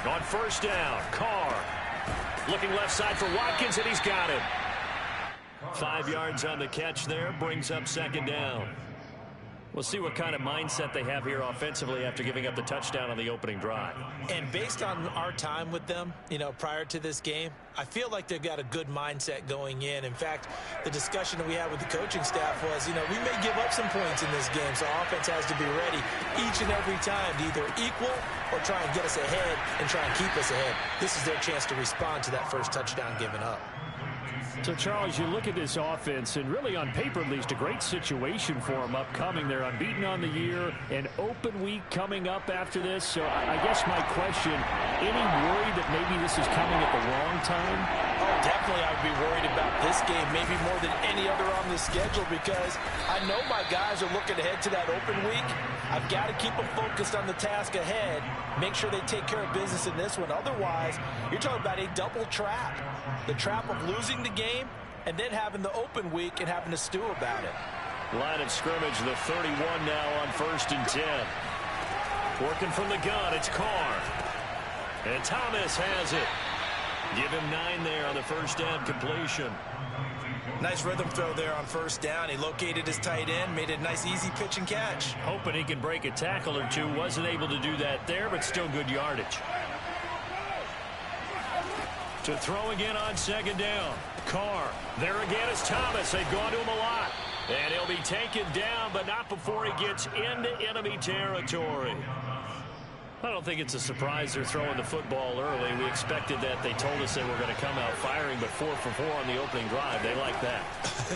On 1st down, Carr looking left side for Watkins, and he's got him. 5 yards on the catch there, brings up 2nd down. We'll see what kind of mindset they have here offensively after giving up the touchdown on the opening drive. And based on our time with them, prior to this game, I feel like they've got a good mindset going in. In fact, the discussion that we had with the coaching staff was, we may give up some points in this game, so offense has to be ready each and every time to either equal or try and get us ahead and try and keep us ahead. This is their chance to respond to that first touchdown given up. So, Charles, you look at this offense, and really on paper at least, a great situation for them upcoming. They're unbeaten on the year, an open week coming up after this. So I guess my question, any worry that maybe this is coming at the wrong time? Oh, definitely I would be worried about this game, maybe more than any other on the schedule, because I know my guys are looking ahead to that open week. I've got to keep them focused on the task ahead, make sure they take care of business in this one. Otherwise, you're talking about a double trap. The trap of losing the game and then having the open week and having to stew about it. Line of scrimmage, the 31 now on 1st and 10. Working from the gun, it's Carr. And Thomas has it. Give him 9 there on the 1st down completion. Nice rhythm throw there on 1st down. He located his tight end, made a nice easy pitch and catch. Hoping he can break a tackle or two. Wasn't able to do that there, but still good yardage. To throw again on 2nd down. Carr. There again is Thomas. They've gone to him a lot. And he'll be taken down, but not before he gets into enemy territory. I don't think it's a surprise they're throwing the football early. We expected that. They told us they were going to come out firing, but 4 for 4 on the opening drive. They like that.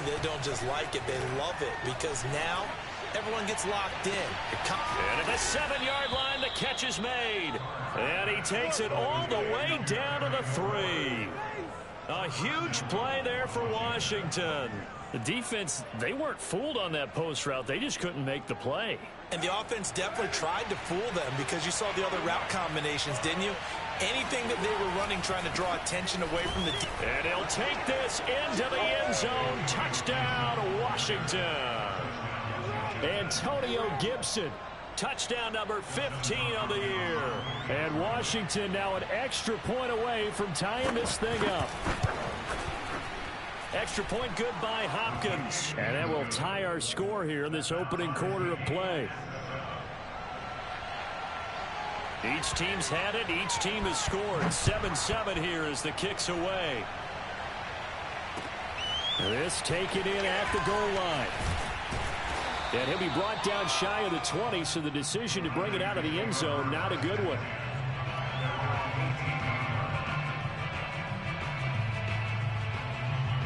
They don't just like it. They love it, because now everyone gets locked in. And at the 7-yard line, the catch is made. And he takes it all the way down to the 3. A huge play there for Washington. The defense, they weren't fooled on that post route. They just couldn't make the play. And the offense definitely tried to fool them, because you saw the other route combinations, didn't you? Anything that they were running trying to draw attention away from the defense. And he'll take this into the end zone. Touchdown, Washington. Antonio Gibson. Touchdown number 15 on the year. And Washington now an extra point away from tying this thing up. Extra point good by Hopkins. And that will tie our score here in this opening quarter of play. Each team's had it. Each team has scored. 7-7 here as the kick's away. This taken in at the goal line. And he'll be brought down shy of the 20, so the decision to bring it out of the end zone, not a good one.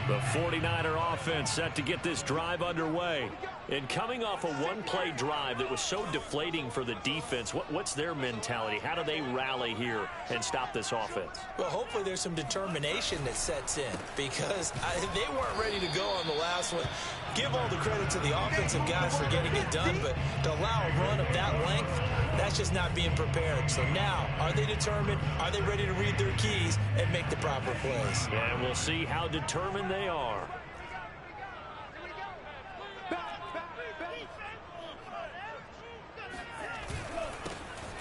The 49er offense set to get this drive underway. And coming off a one-play drive that was so deflating for the defense, what's their mentality? How do they rally here and stop this offense? Well, hopefully there's some determination that sets in, because they weren't ready to go on the last one. Give all the credit to the offensive guys for getting it done, but to allow a run of that length, that's just not being prepared. So now, are they determined? Are they ready to read their keys and make the proper plays? And we'll see how determined they are.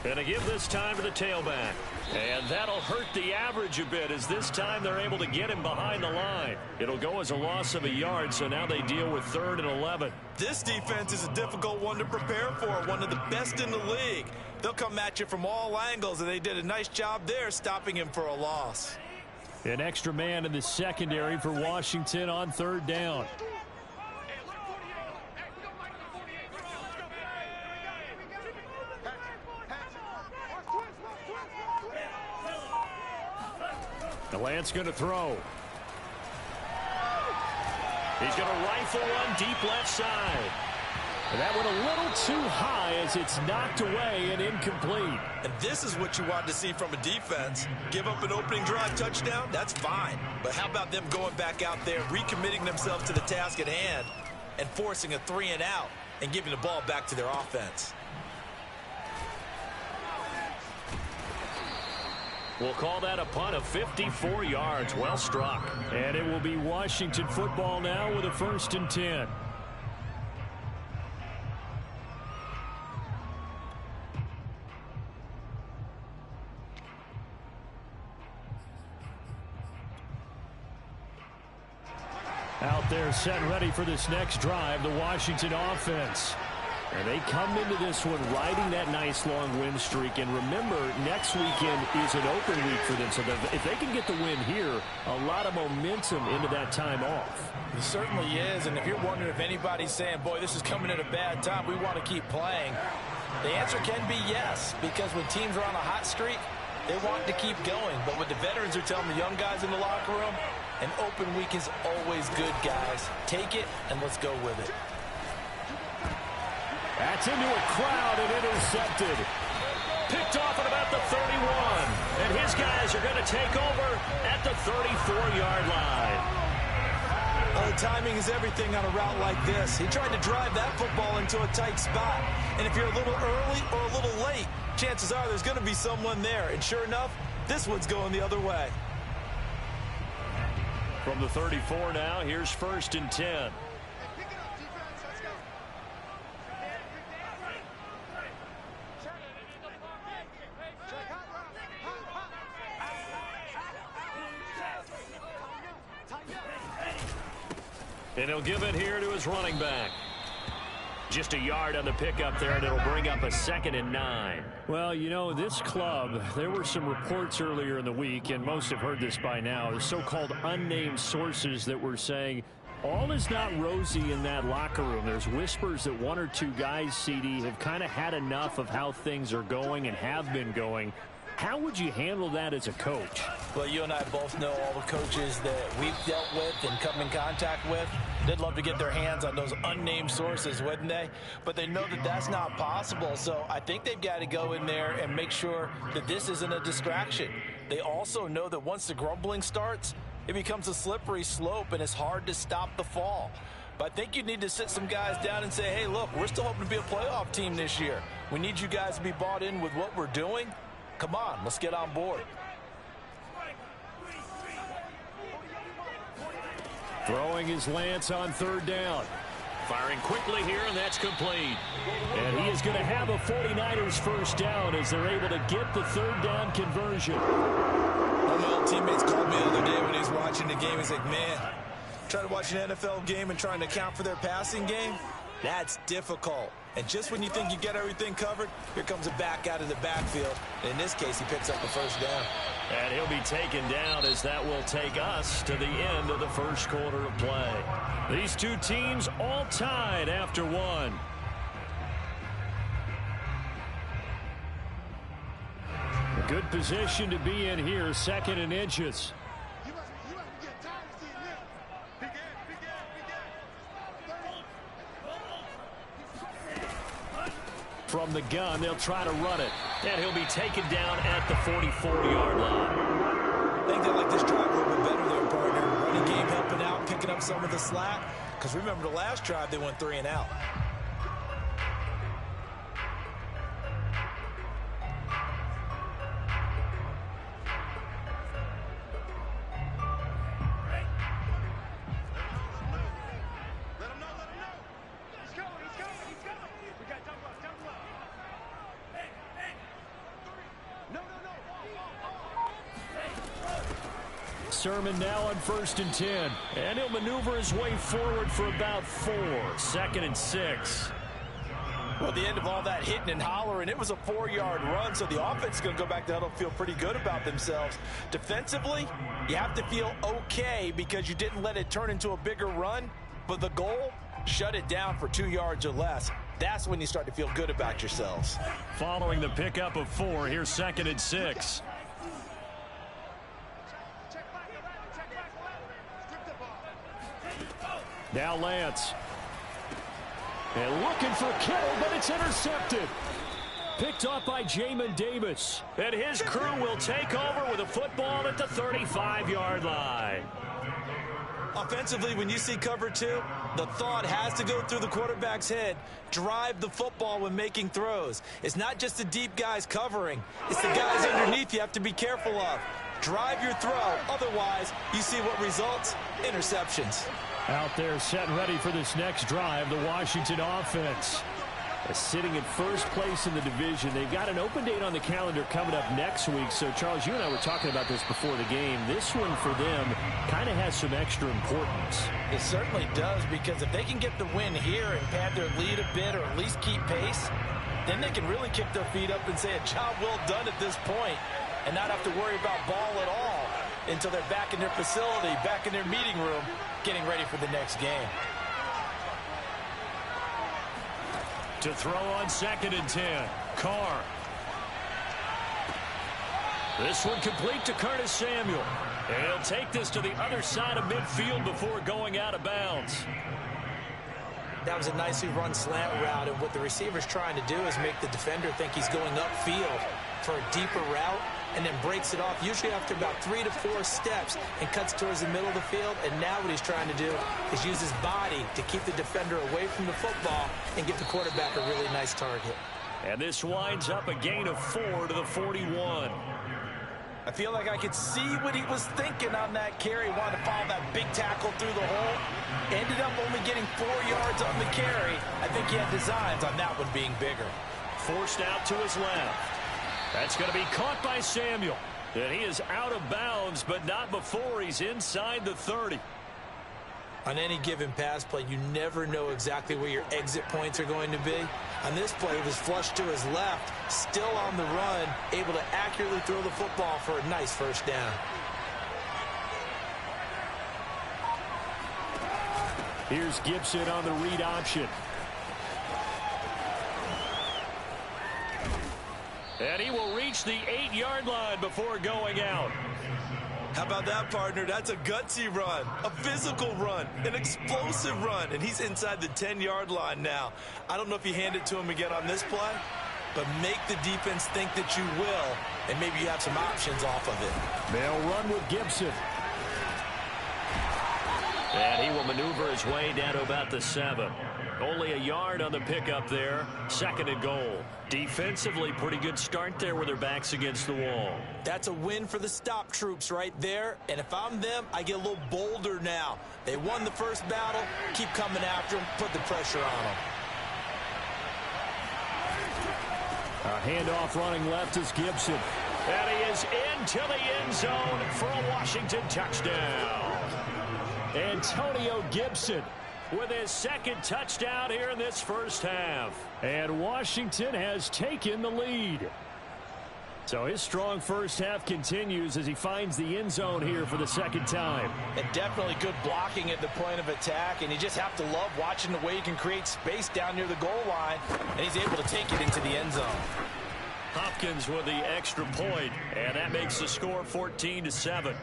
Gonna give this time to the tailback. And that'll hurt the average a bit, as this time they're able to get him behind the line. It'll go as a loss of a yard, so now they deal with 3rd and 11. This defense is a difficult one to prepare for, one of the best in the league. They'll come at you from all angles, and they did a nice job there stopping him for a loss. An extra man in the secondary for Washington on 3rd down. Lance going to throw. He's going to rifle one deep left side. And that went a little too high as it's knocked away and incomplete. And this is what you want to see from a defense. Give up an opening drive touchdown, that's fine. But how about them going back out there, recommitting themselves to the task at hand, and forcing a 3-and-out and giving the ball back to their offense? We'll call that a punt of 54 yards. Well struck. And it will be Washington football now with a 1st and 10. Out there set and ready for this next drive, the Washington offense. And they come into this one riding that nice long win streak. And remember, next weekend is an open week for them. So if they can get the win here, a lot of momentum into that time off. It certainly is. And if you're wondering if anybody's saying, boy, this is coming at a bad time, we want to keep playing, the answer can be yes. Because when teams are on a hot streak, they want to keep going. But what the veterans are telling the young guys in the locker room, an open week is always good, guys. Take it and let's go with it. That's into a crowd and intercepted. Picked off at about the 31. And his guys are going to take over at the 34-yard line. Well, the timing is everything on a route like this. He tried to drive that football into a tight spot. And if you're a little early or a little late, chances are there's going to be someone there. And sure enough, this one's going the other way. From the 34 now, here's 1st and 10. And he'll give it here to his running back. Just a yard on the pickup there, and it'll bring up a 2nd and 9. Well, you know, this club, there were some reports earlier in the week, and most have heard this by now, the so-called unnamed sources that were saying all is not rosy in that locker room. There's whispers that 1 or 2 guys, CD, have kind of had enough of how things are going and have been going. How would you handle that as a coach? Well, you and I both know all the coaches that we've dealt with and come in contact with. They'd love to get their hands on those unnamed sources, wouldn't they? But they know that that's not possible. So I think they've got to go in there and make sure that this isn't a distraction. They also know that once the grumbling starts, it becomes a slippery slope and it's hard to stop the fall. But I think you need to sit some guys down and say, hey, look, we're still hoping to be a playoff team this year. We need you guys to be bought in with what we're doing. Come on, let's get on board. Throwing is Lance on 3rd down. Firing quickly here, and that's complete. And he is going to have a 49ers 1st down as they're able to get the 3rd down conversion. One of my old teammates called me the other day when he was watching the game. He's like, man, trying to watch an NFL game and trying to account for their passing game, that's difficult. And just when you think you get everything covered, here comes a back out of the backfield. And in this case, he picks up the 1st down. And he'll be taken down as that will take us to the end of the 1st quarter of play. These two teams all tied after 1. Good position to be in here, 2nd and inches. From the gun, they'll try to run it. And he'll be taken down at the 44-yard line. I think they like this drive a little bit better there, partner. Running game helping out, picking up some of the slack. Because remember, the last drive, they went 3 and out. Sermon now on 1st and 10. And he'll maneuver his way forward for about 4. 2nd and 6. Well, at the end of all that hitting and hollering, it was a 4-yard run, so the offense is going to go back to huddle, feel pretty good about themselves. Defensively, you have to feel okay because you didn't let it turn into a bigger run, but the goal, shut it down for 2 yards or less. That's when you start to feel good about yourselves. Following the pickup of 4, here's 2nd and 6. Now Lance. And looking for Kittle, but it's intercepted. Picked off by Jamin Davis. And his crew will take over with a football at the 35-yard line. Offensively, when you see cover 2, the thought has to go through the quarterback's head. Drive the football when making throws. It's not just the deep guys covering. It's the guys underneath you have to be careful of. Drive your throw. Otherwise, you see what results? Interceptions. Out there set and ready for this next drive, the Washington offense. Sitting in first place in the division. They've got an open date on the calendar coming up next week. So, Charles, you and I were talking about this before the game. This one for them kind of has some extra importance. It certainly does, because if they can get the win here and pad their lead a bit or at least keep pace, then they can really kick their feet up and say a job well done at this point and not have to worry about ball at all until they're back in their facility, back in their meeting room, getting ready for the next game. To throw on 2nd and 10, Carr. This one complete to Curtis Samuel. And he'll take this to the other side of midfield before going out of bounds. That was a nicely run slant route, and what the receiver's trying to do is make the defender think he's going upfield for a deeper route, and then breaks it off, usually after about 3 to 4 steps, and cuts towards the middle of the field. And now what he's trying to do is use his body to keep the defender away from the football and give the quarterback a really nice target. And this winds up a gain of 4 to the 41. I feel like I could see what he was thinking on that carry. Wanted to follow that big tackle through the hole. Ended up only getting 4 yards on the carry. I think he had designs on that one being bigger. Forced out to his left. That's going to be caught by Samuel. And he is out of bounds, but not before he's inside the 30. On any given pass play, you never know exactly where your exit points are going to be. On this play, he was flushed to his left, still on the run, able to accurately throw the football for a nice first down. Here's Gibson on the read option. And he will reach the 8-yard line before going out. How about that, partner? That's a gutsy run, a physical run, an explosive run, and he's inside the 10-yard line now. I don't know if you hand it to him again on this play, but make the defense think that you will, and maybe you have some options off of it. They'll run with Gibson. And he will maneuver his way down to about the 7. Only a yard on the pickup there. 2nd and goal. Defensively, pretty good start there with their backs against the wall. That's a win for the stop troops right there. And if I'm them, I get a little bolder now. They won the first battle. Keep coming after them. Put the pressure on them. A handoff running left is Gibson. And he is into the end zone for a Washington touchdown. Antonio Gibson with his 2nd touchdown here in this first half. And Washington has taken the lead. So his strong first half continues as he finds the end zone here for the 2nd time. And definitely good blocking at the point of attack. And you just have to love watching the way he can create space down near the goal line. And he's able to take it into the end zone. Hopkins with the extra point, and that makes the score 14-7.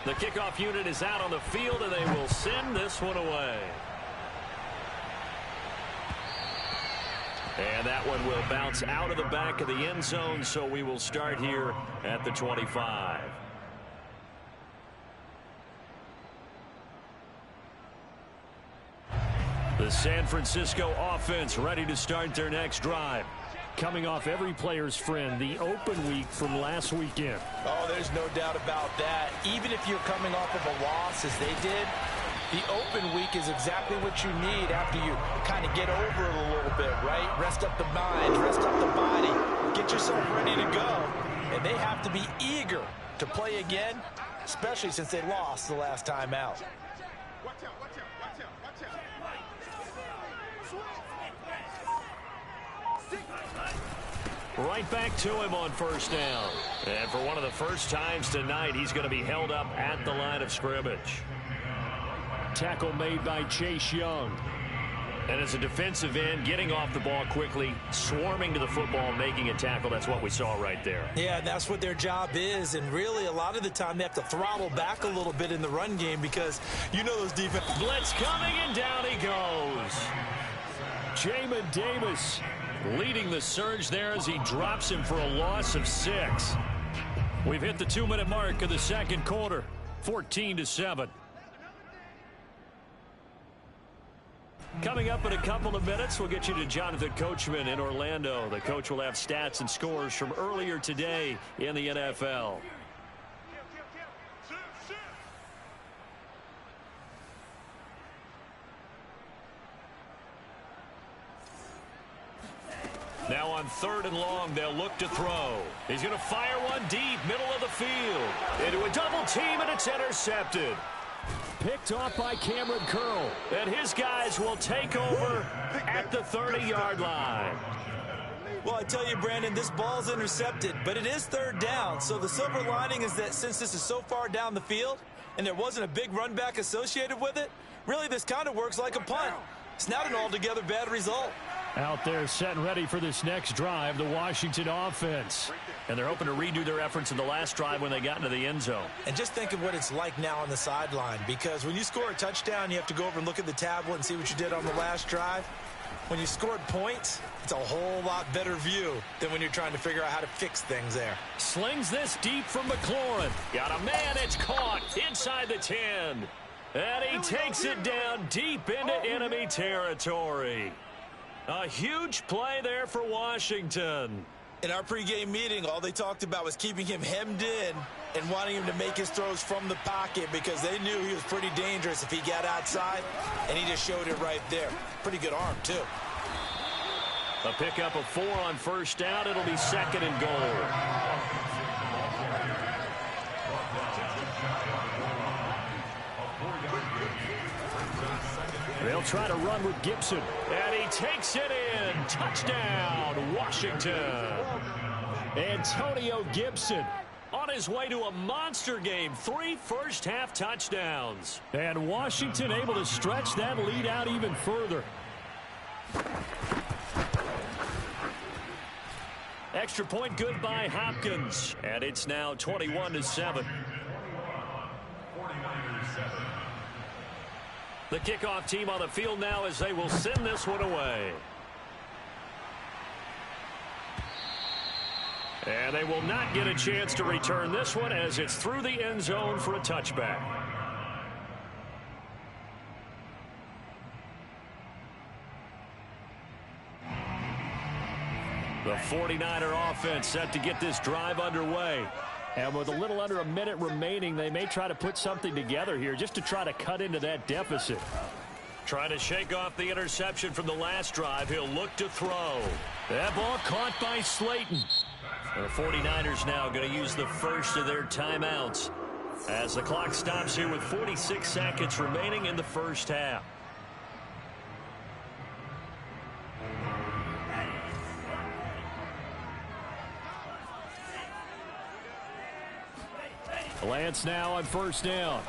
The kickoff unit is out on the field, and they will send this one away. And that one will bounce out of the back of the end zone, so we will start here at the 25. The San Francisco offense ready to start their next drive. Coming off every player's friend, the open week from last weekend. Oh, there's no doubt about that. Even if you're coming off of a loss as they did, the open week is exactly what you need after you kind of get over it a little bit, right? Rest up the mind, rest up the body, get yourself ready to go. And they have to be eager to play again, especially since they lost the last time out. Right back to him on first down. And for one of the first times tonight, he's going to be held up at the line of scrimmage. Tackle made by Chase Young. And as a defensive end, getting off the ball quickly, swarming to the football, making a tackle, that's what we saw right there. Yeah, that's what their job is. And really, a lot of the time, they have to throttle back a little bit in the run game because you know those defense. Blitz coming, and down he goes. Jamin Davis leading the surge there as he drops him for a loss of 6. We've hit the 2-minute mark of the second quarter. 14-7. Coming up in a couple of minutes, we'll get you to Jonathan Coachman in Orlando. The coach will have stats and scores from earlier today in the NFL. Now on 3rd and long, they'll look to throw. He's going to fire one deep, middle of the field. Into a double team, and it's intercepted. Picked off by Cameron Curl. And his guys will take over at the 30-yard line. Well, I tell you, Brandon, this ball's intercepted, but it is 3rd down. So the silver lining is that since this is so far down the field and there wasn't a big run back associated with it, really this kind of works like a punt. It's not an altogether bad result. Out there set and ready for this next drive, the Washington offense. And they're hoping to redo their efforts in the last drive when they got into the end zone. And just think of what it's like now on the sideline, because when you score a touchdown, you have to go over and look at the tablet and see what you did on the last drive. When you scored points, it's a whole lot better view than when you're trying to figure out how to fix things there. Slings this deep from McLaurin. Got a man, it's caught inside the 10. And he takes it down deep into enemy territory. A huge play there for Washington. In our pregame meeting, all they talked about was keeping him hemmed in and wanting him to make his throws from the pocket because they knew he was pretty dangerous if he got outside, and he just showed it right there. Pretty good arm, too. A pickup of 4 on first down. It'll be 2nd and goal. They'll try to run with Gibson. And he takes it in. Touchdown, Washington. Antonio Gibson on his way to a monster game. 3 first-half touchdowns. And Washington able to stretch that lead out even further. Extra point good by Hopkins. And it's now 21-7. The kickoff team on the field now as they will send this one away. And they will not get a chance to return this one as it's through the end zone for a touchback. The 49er offense set to get this drive underway. And with a little under a minute remaining, they may try to put something together here just to try to cut into that deficit. Trying to shake off the interception from the last drive. He'll look to throw. That ball caught by Slayton. The 49ers now going to use the first of their timeouts as the clock stops here with 46 seconds remaining in the first half. Lance now on first down.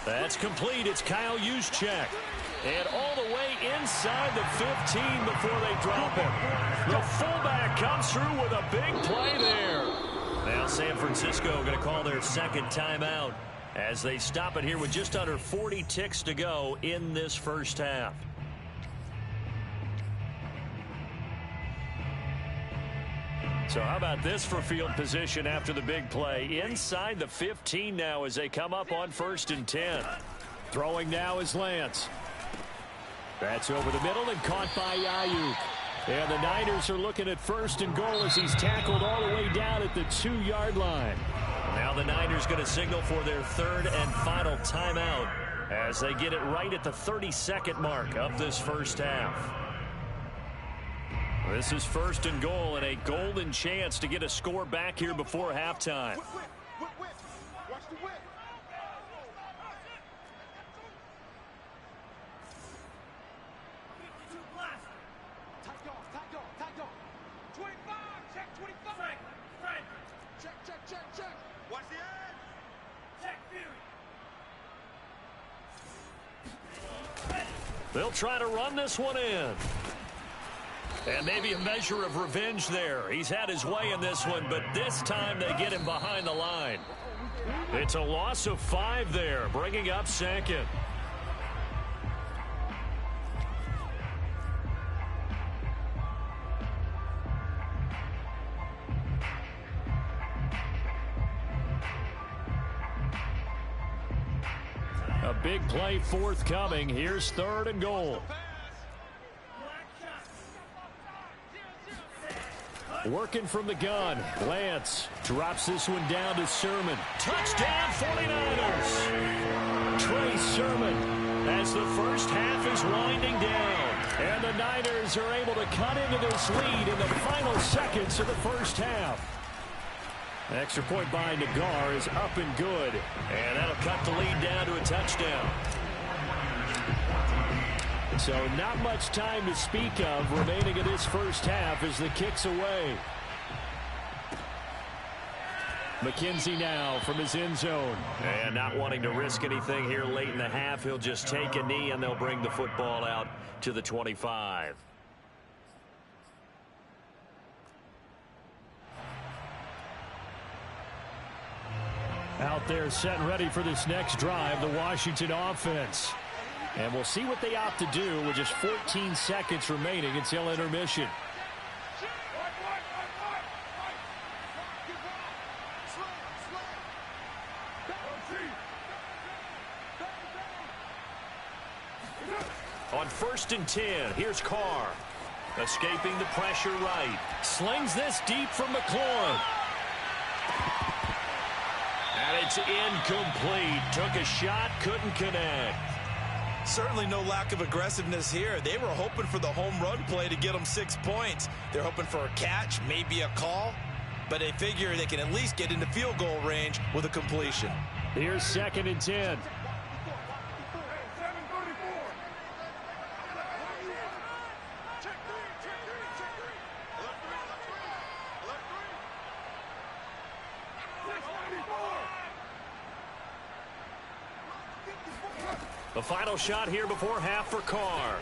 That's complete. It's Kyle Juszczyk. And all the way inside the 15 before they drop him. The fullback comes through with a big play there. Now San Francisco going to call their second timeout as they stop it here with just under 40 ticks to go in this first half. So how about this for field position after the big play? Inside the 15 now as they come up on 1st and 10. Throwing now is Lance. That's over the middle and caught by Ayuk. And the Niners are looking at 1st and goal as he's tackled all the way down at the 2-yard line. Now the Niners going to signal for their 3rd and final timeout as they get it right at the 32nd mark of this first half. This is 1st and goal and a golden chance to get a score back here before halftime. Watch the whip. Tight off. 25, check 25. Frank. Check. Watch the edge. Check Fury. They'll try to run this one in. And maybe a measure of revenge there. He's had his way in this one, but this time they get him behind the line. It's a loss of 5 there, bringing up 2nd. A big play forthcoming. Here's 3rd and goal. Working from the gun. Lance drops this one down to Sermon. Touchdown 49ers. Trey Sermon as the first half is winding down. And the Niners are able to cut into this lead in the final seconds of the first half. An extra point by Nagar is up and good. And that'll cut the lead down to a touchdown. So not much time to speak of remaining in this first half as the kick's away. McKenzie now from his end zone. And not wanting to risk anything here late in the half, he'll just take a knee and they'll bring the football out to the 25. Out there set and ready for this next drive, the Washington offense. And we'll see what they opt to do with just 14 seconds remaining until intermission. On 1st and 10, here's Carr. Escaping the pressure right. Slings this deep from McLaurin. And it's incomplete. Took a shot, couldn't connect. Certainly no lack of aggressiveness here. They were hoping for the home run play to get them 6 points. They're hoping for a catch, maybe a call, but they figure they can at least get into field goal range with a completion. Here's 2nd and 10. The final shot here before half for Carr.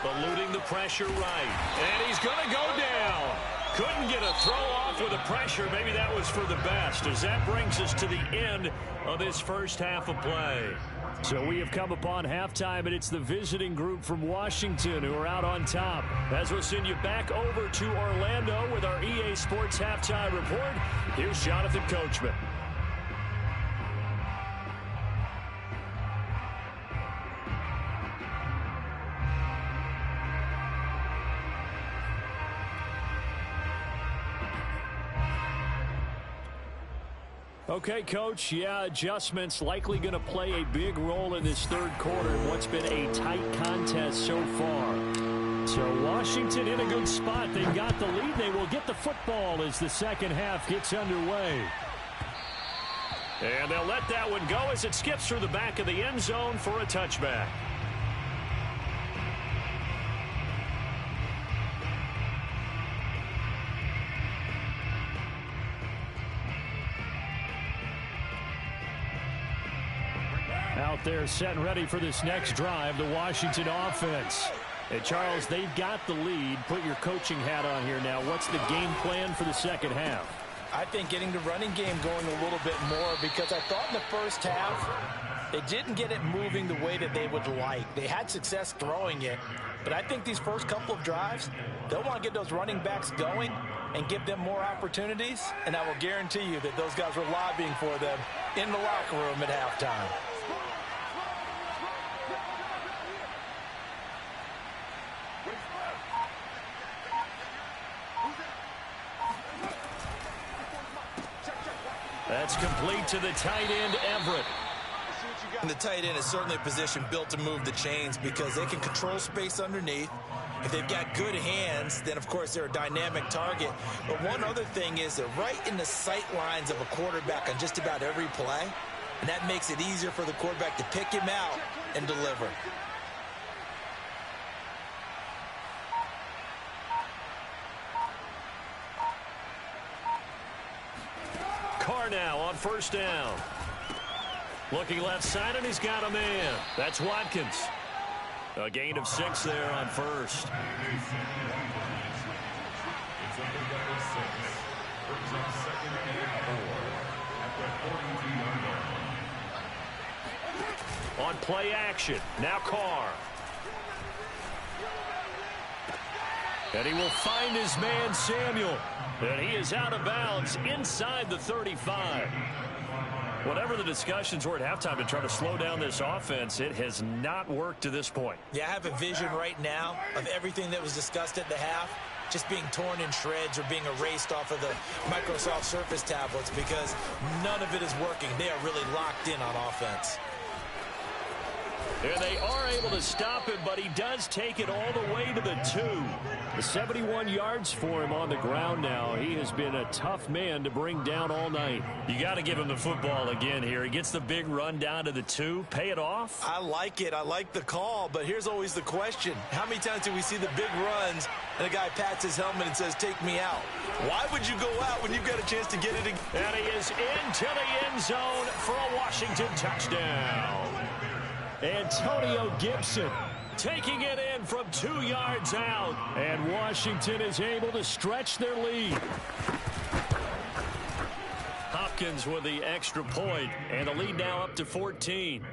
Eluding the pressure right. And he's going to go down. Couldn't get a throw off with the pressure. Maybe that was for the best, as that brings us to the end of this first half of play. So we have come upon halftime, and it's the visiting group from Washington who are out on top. As we'll send you back over to Orlando with our EA Sports Halftime Report, here's Jonathan Coachman. Okay, Coach, yeah, adjustments likely going to play a big role in this third quarter in what's been a tight contest so far. So Washington in a good spot. They've got the lead. They will get the football as the second half gets underway. And they'll let that one go as it skips through the back of the end zone for a touchback. Out there set and ready for this next drive, the Washington offense. And Charles, they've got the lead. Put your coaching hat on here now. What's the game plan for the second half? I think getting the running game going a little bit more, because I thought in the first half they didn't get it moving the way that they would like. They had success throwing it, but I think these first couple of drives, they'll want to get those running backs going and give them more opportunities, and I will guarantee you that those guys were lobbying for them in the locker room at halftime. That's complete to the tight end, Everett. And the tight end is certainly a position built to move the chains because they can control space underneath. If they've got good hands, then, of course, they're a dynamic target. But one other thing is they're right in the sight lines of a quarterback on just about every play, and that makes it easier for the quarterback to pick him out and deliver. Carr now on first down. Looking left side, and he's got a man. That's Watkins. A gain of 6 there on first. On play action, now Carr. And he will find his man, Samuel. And he is out of bounds inside the 35. Whatever the discussions were at halftime to try to slow down this offense, it has not worked to this point. Yeah, I have a vision right now of everything that was discussed at the half just being torn in shreds or being erased off of the Microsoft Surface tablets because none of it is working. They are really locked in on offense. And they are able to stop him, but he does take it all the way to the 2. The 71 yards for him on the ground now. He has been a tough man to bring down all night. You got to give him the football again here. He gets the big run down to the 2. Pay it off. I like it. I like the call, but here's always the question. How many times do we see the big runs and a guy pats his helmet and says, take me out? Why would you go out when you've got a chance to get it? And he is into the end zone for a Washington touchdown. Antonio Gibson taking it in from 2 yards out. And Washington is able to stretch their lead. Hopkins with the extra point, and the lead now up to 14.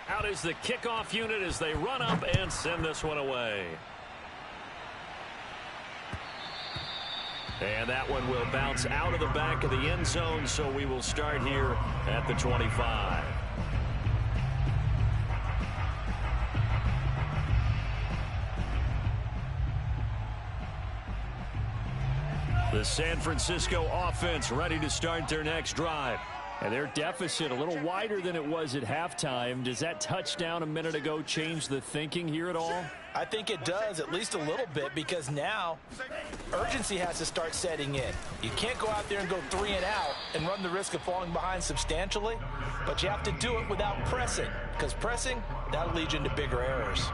Out is the kickoff unit as they run up and send this one away. And that one will bounce out of the back of the end zone, so we will start here at the 25. The San Francisco offense ready to start their next drive. And their deficit a little wider than it was at halftime. Does that touchdown a minute ago change the thinking here at all? I think it does, at least a little bit, because now urgency has to start setting in. You can't go out there and go 3 and out and run the risk of falling behind substantially, but you have to do it without pressing, because pressing, that'll lead you into bigger errors.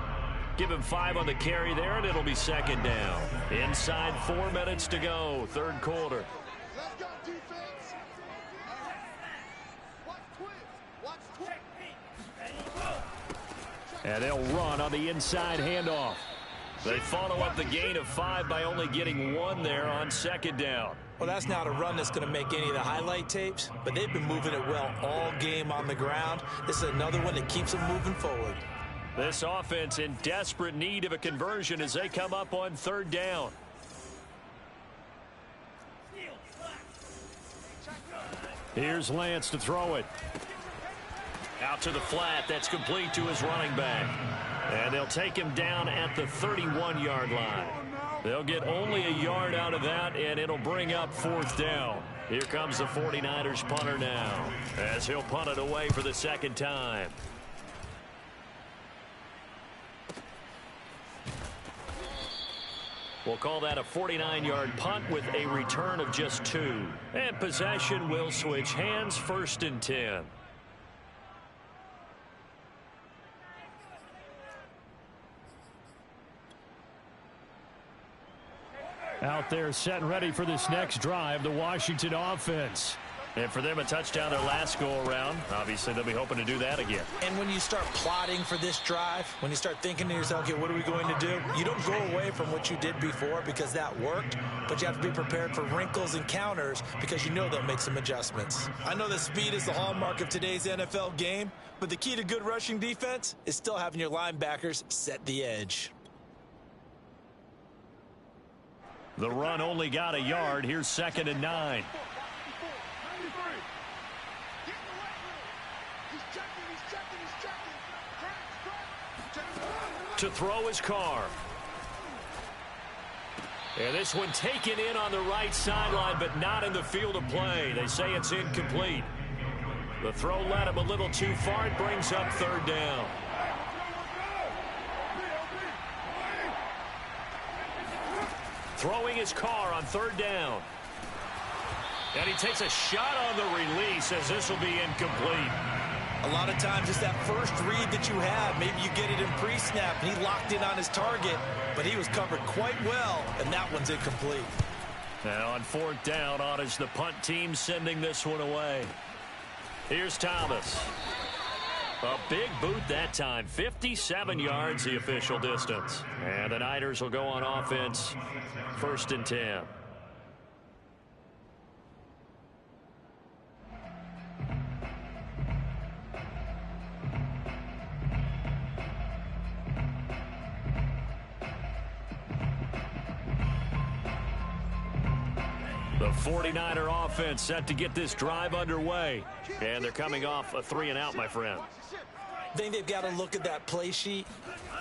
Give him 5 on the carry there, and it'll be second down. Inside 4 minutes to go, third quarter. Let's go, defense. And they'll run on the inside handoff. They follow up the gain of 5 by only getting 1 there on second down. Well, that's not a run that's going to make any of the highlight tapes, but they've been moving it well all game on the ground. This is another one that keeps them moving forward. This offense in desperate need of a conversion as they come up on third down. Here's Lance to throw it. Out to the flat. That's complete to his running back. And they'll take him down at the 31-yard line. They'll get only a yard out of that, and it'll bring up fourth down. Here comes the 49ers punter now, as he'll punt it away for the second time. We'll call that a 49-yard punt with a return of just 2. And possession will switch hands, 1st and 10. Out there set and ready for this next drive, the Washington offense. And for them, a touchdown their last go-around. Obviously, they'll be hoping to do that again. And when you start plotting for this drive, when you start thinking to yourself, okay, what are we going to do? You don't go away from what you did before because that worked, but you have to be prepared for wrinkles and counters because you know they'll make some adjustments. I know that speed is the hallmark of today's NFL game, but the key to good rushing defense is still having your linebackers set the edge. The run only got a yard. Here's 2nd and 9. To throw his Carr. And this one taken in on the right sideline, but not in the field of play. They say it's incomplete. The throw led him a little too far. It brings up 3rd down. Throwing his Carr on 3rd down. And he takes a shot on the release as this will be incomplete. A lot of times it's that first read that you have. Maybe you get it in pre-snap, and he locked in on his target, but he was covered quite well, and that one's incomplete. Now on 4th down, on is the punt team sending this one away. Here's Thomas. A big boot that time. 57 yards, the official distance. And the Niners will go on offense. 1st and 10. The 49er offense set to get this drive underway. And they're coming off a 3-and-out, my friend. I think they've got to look at that play sheet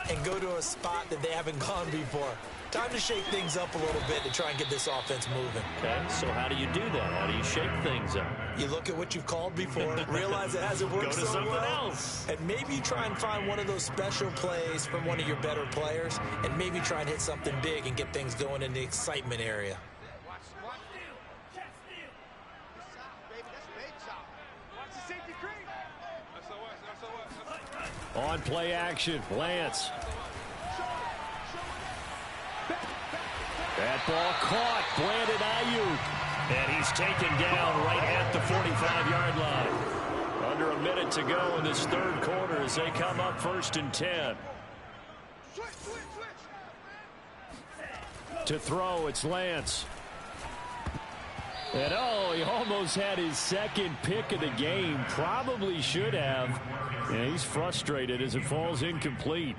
and go to a spot that they haven't gone before. Time to shake things up a little bit to try and get this offense moving. Okay, so how do you do that? How do you shake things up? You look at what you've called before, realize it hasn't worked go to so something well, else. and maybe you try and find one of those special plays from one of your better players, and maybe try and hit something big and get things going in the excitement area. On play action, Lance. That ball caught, Brandon Ayuk. And he's taken down right at the 45-yard line. Under a minute to go in this 3rd quarter as they come up 1st and 10. To throw, it's Lance. And he almost had his 2nd pick of the game. Probably should have. And he's frustrated as it falls incomplete.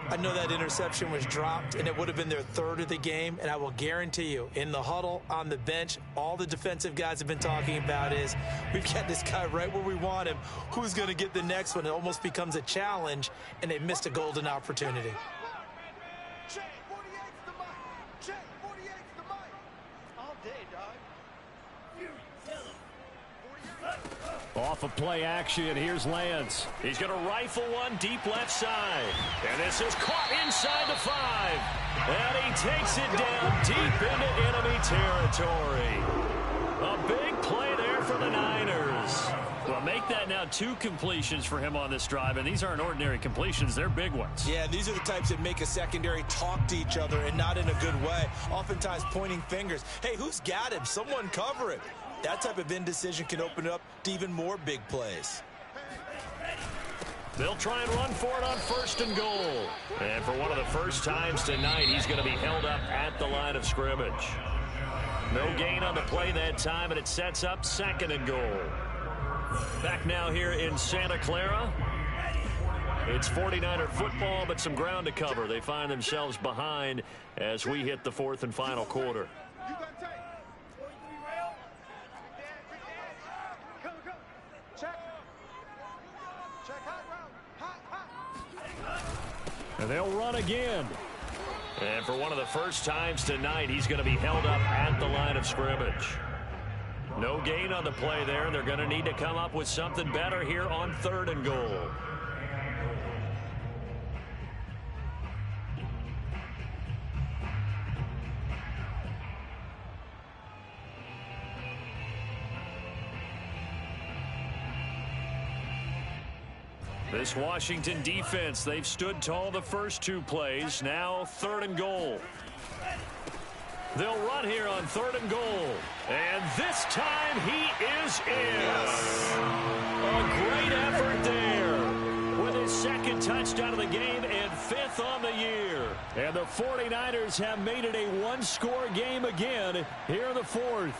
I know that interception was dropped, and it would have been their 3rd of the game, and I will guarantee you, in the huddle, on the bench, all the defensive guys have been talking about is, we've got this guy right where we want him. Who's going to get the next one? It almost becomes a challenge, and they missed a golden opportunity. Off of play action, here's Lance. He's going to rifle one deep left side. And this is caught inside the 5. And he takes it down deep into enemy territory. A big play there for the Niners. Well, make that now 2 completions for him on this drive, and these aren't ordinary completions. They're big ones. Yeah, these are the types that make a secondary talk to each other and not in a good way. Oftentimes pointing fingers. Hey, who's got him? Someone cover it. That type of indecision can open up to even more big plays. They'll try and run for it on 1st and goal. And for one of the first times tonight, he's going to be held up at the line of scrimmage. No gain on the play that time, and it sets up 2nd and goal. Back now here in Santa Clara. It's 49er football, but some ground to cover. They find themselves behind as we hit the 4th and final quarter. And they'll run again. And for one of the first times tonight, he's going to be held up at the line of scrimmage. No gain on the play there. They're going to need to come up with something better here on 3rd and goal. This Washington defense, they've stood tall the first 2 plays. Now 3rd and goal. They'll run here on 3rd and goal. And this time he is in. Yes. A great effort there with his 2nd touchdown of the game and 5th on the year. And the 49ers have made it a one-score game again here in the 4th.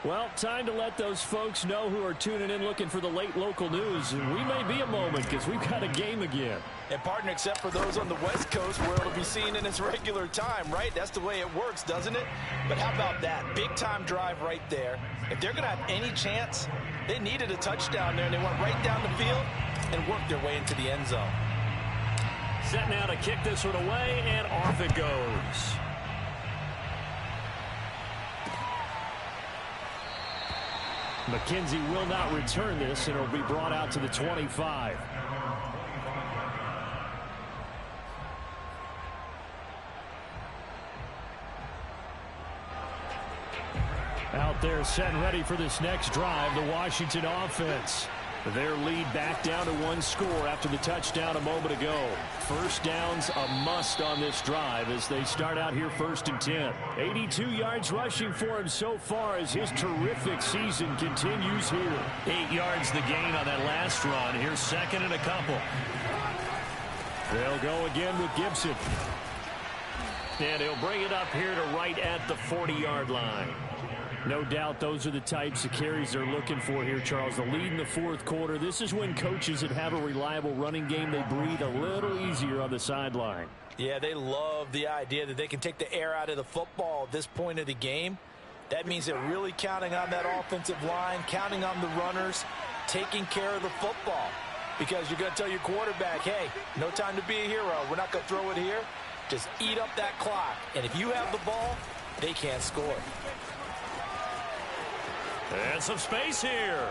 Well, time to let those folks know who are tuning in looking for the late local news. We may be a moment because we've got a game again. And, partner, except for those on the West Coast where it'll be seen in its regular time, right? That's the way it works, doesn't it? But how about that? Big-time drive right there. If they're going to have any chance, they needed a touchdown there, and they went right down the field and worked their way into the end zone. Set now to kick this one away, and off it goes. McKenzie will not return this, and it'll be brought out to the 25. Out there set and ready for this next drive, the Washington offense. Their lead back down to 1 score after the touchdown a moment ago. 1st down's a must on this drive as they start out here 1st and 10. 82 yards rushing for him so far as his terrific season continues here. 8 yards the gain on that last run. Here's 2nd and a couple. They'll go again with Gibson. And he'll bring it up here to right at the 40-yard line. No doubt those are the types of carries they're looking for here, Charles. The lead in the 4th quarter. This is when coaches that have a reliable running game, they breathe a little easier on the sideline. Yeah, they love the idea that they can take the air out of the football at this point of the game. That means they're really counting on that offensive line, counting on the runners, taking care of the football. Because you're going to tell your quarterback, hey, no time to be a hero. We're not going to throw it here. Just eat up that clock. And if you have the ball, they can't score. And some space here.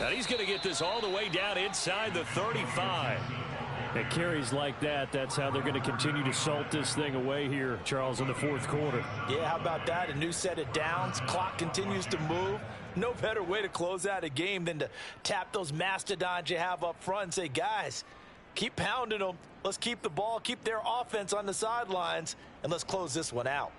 And he's going to get this all the way down inside the 35. And carries like that, that's how they're going to continue to salt this thing away here, Charles, in the 4th quarter. Yeah, how about that? A new set of downs. Clock continues to move. No better way to close out a game than to tap those mastodons you have up front and say, guys, keep pounding them. Let's keep the ball, keep their offense on the sidelines, and let's close this one out.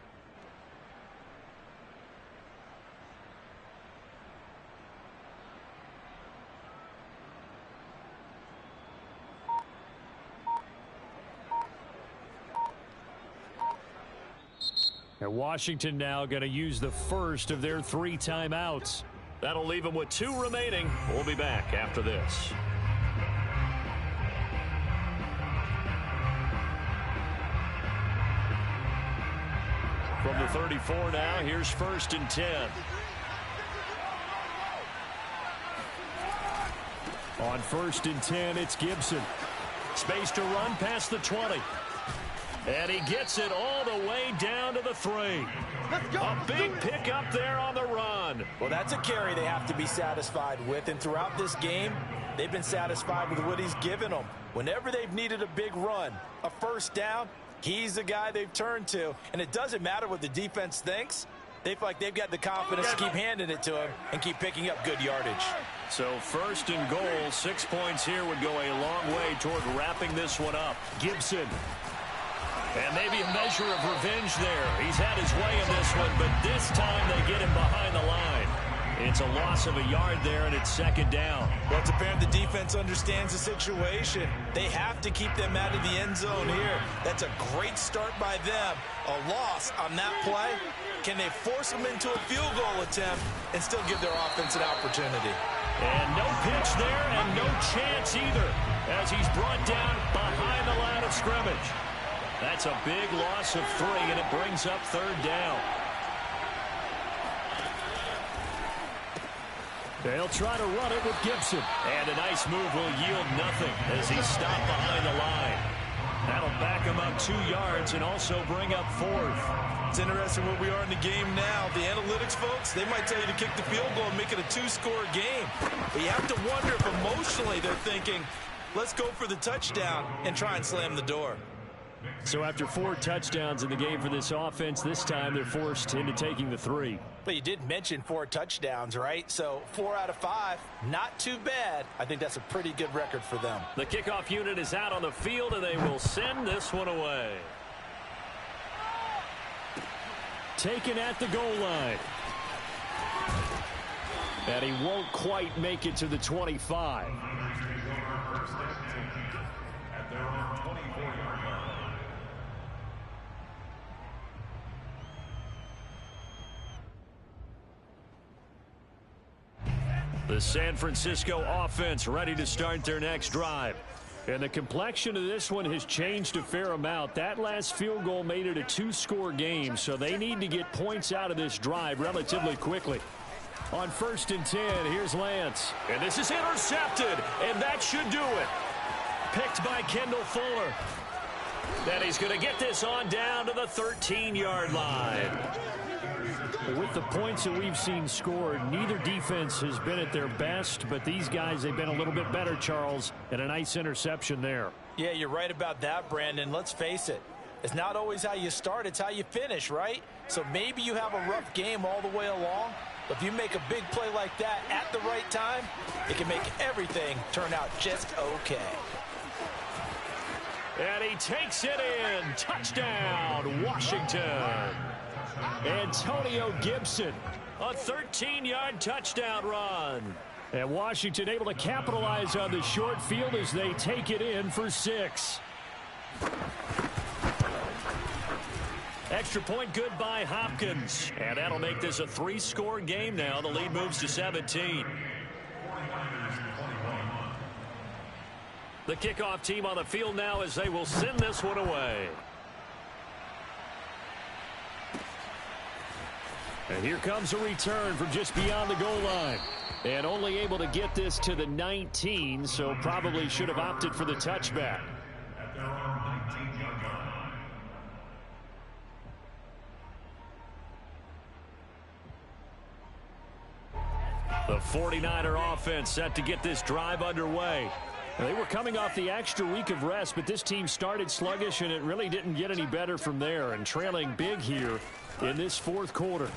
And Washington now going to use the first of their 3 timeouts. That'll leave them with 2 remaining. We'll be back after this. From the 34 now, here's 1st and 10. On 1st and 10, it's Gibson. Space to run past the 20. And he gets it all the way down to the 3. A big pickup there on the run. Well, that's a carry they have to be satisfied with. And throughout this game, they've been satisfied with what he's given them. Whenever they've needed a big run, a 1st down, he's the guy they've turned to. And it doesn't matter what the defense thinks. They feel like they've got the confidence to keep handing it to him and keep picking up good yardage. So 1st and goal, 6 points here would go a long way toward wrapping this one up. Gibson. And maybe a measure of revenge there. He's had his way in this one, but this time they get him behind the line. It's a loss of a yard there, and it's 2nd down. Well, it's apparent the defense understands the situation. They have to keep them out of the end zone here. That's a great start by them. A loss on that play. Can they force them into a field goal attempt and still give their offense an opportunity? And no pitch there and no chance either as he's brought down behind the line of scrimmage. That's a big loss of 3, and it brings up 3rd down. They'll try to run it with Gibson. And a nice move will yield nothing as he's stopped behind the line. That'll back him up 2 yards and also bring up 4th. It's interesting where we are in the game now. The analytics folks, they might tell you to kick the field goal and make it a 2-score game. But you have to wonder if emotionally they're thinking, let's go for the touchdown and try and slam the door. So after 4 touchdowns in the game for this offense, this time they're forced into taking the 3. But you did mention 4 touchdowns, right? So 4 out of 5, not too bad. I think that's a pretty good record for them. The kickoff unit is out on the field, and they will send this one away. taken at the goal line. And he won't quite make it to the 25. The San Francisco offense ready to start their next drive. And the complexion of this one has changed a fair amount. That last field goal made it a 2-score game, so they need to get points out of this drive relatively quickly. On 1st and 10, here's Lance. And this is intercepted, and that should do it. Picked by Kendall Fuller. Then he's going to get this on down to the 13-yard line. With the points that we've seen scored, neither defense has been at their best, but these guys, they've been a little bit better, Charles, and a nice interception there. Yeah, you're right about that, Brandon. Let's face it. It's not always how you start, it's how you finish, right? So maybe you have a rough game all the way along, but if you make a big play like that at the right time, it can make everything turn out just okay. And he takes it in. Touchdown, Washington. Antonio Gibson, a 13-yard touchdown run. And Washington able to capitalize on the short field as they take it in for 6. Extra point good by Hopkins. And that'll make this a 3-score game now. The lead moves to 17. The kickoff team on the field now as they will send this one away. And here comes a return from just beyond the goal line. And only able to get this to the 19, so probably should have opted for the touchback. The 49er offense set to get this drive underway. They were coming off the extra week of rest, but this team started sluggish, and it really didn't get any better from there, and trailing big here in this 4th quarter.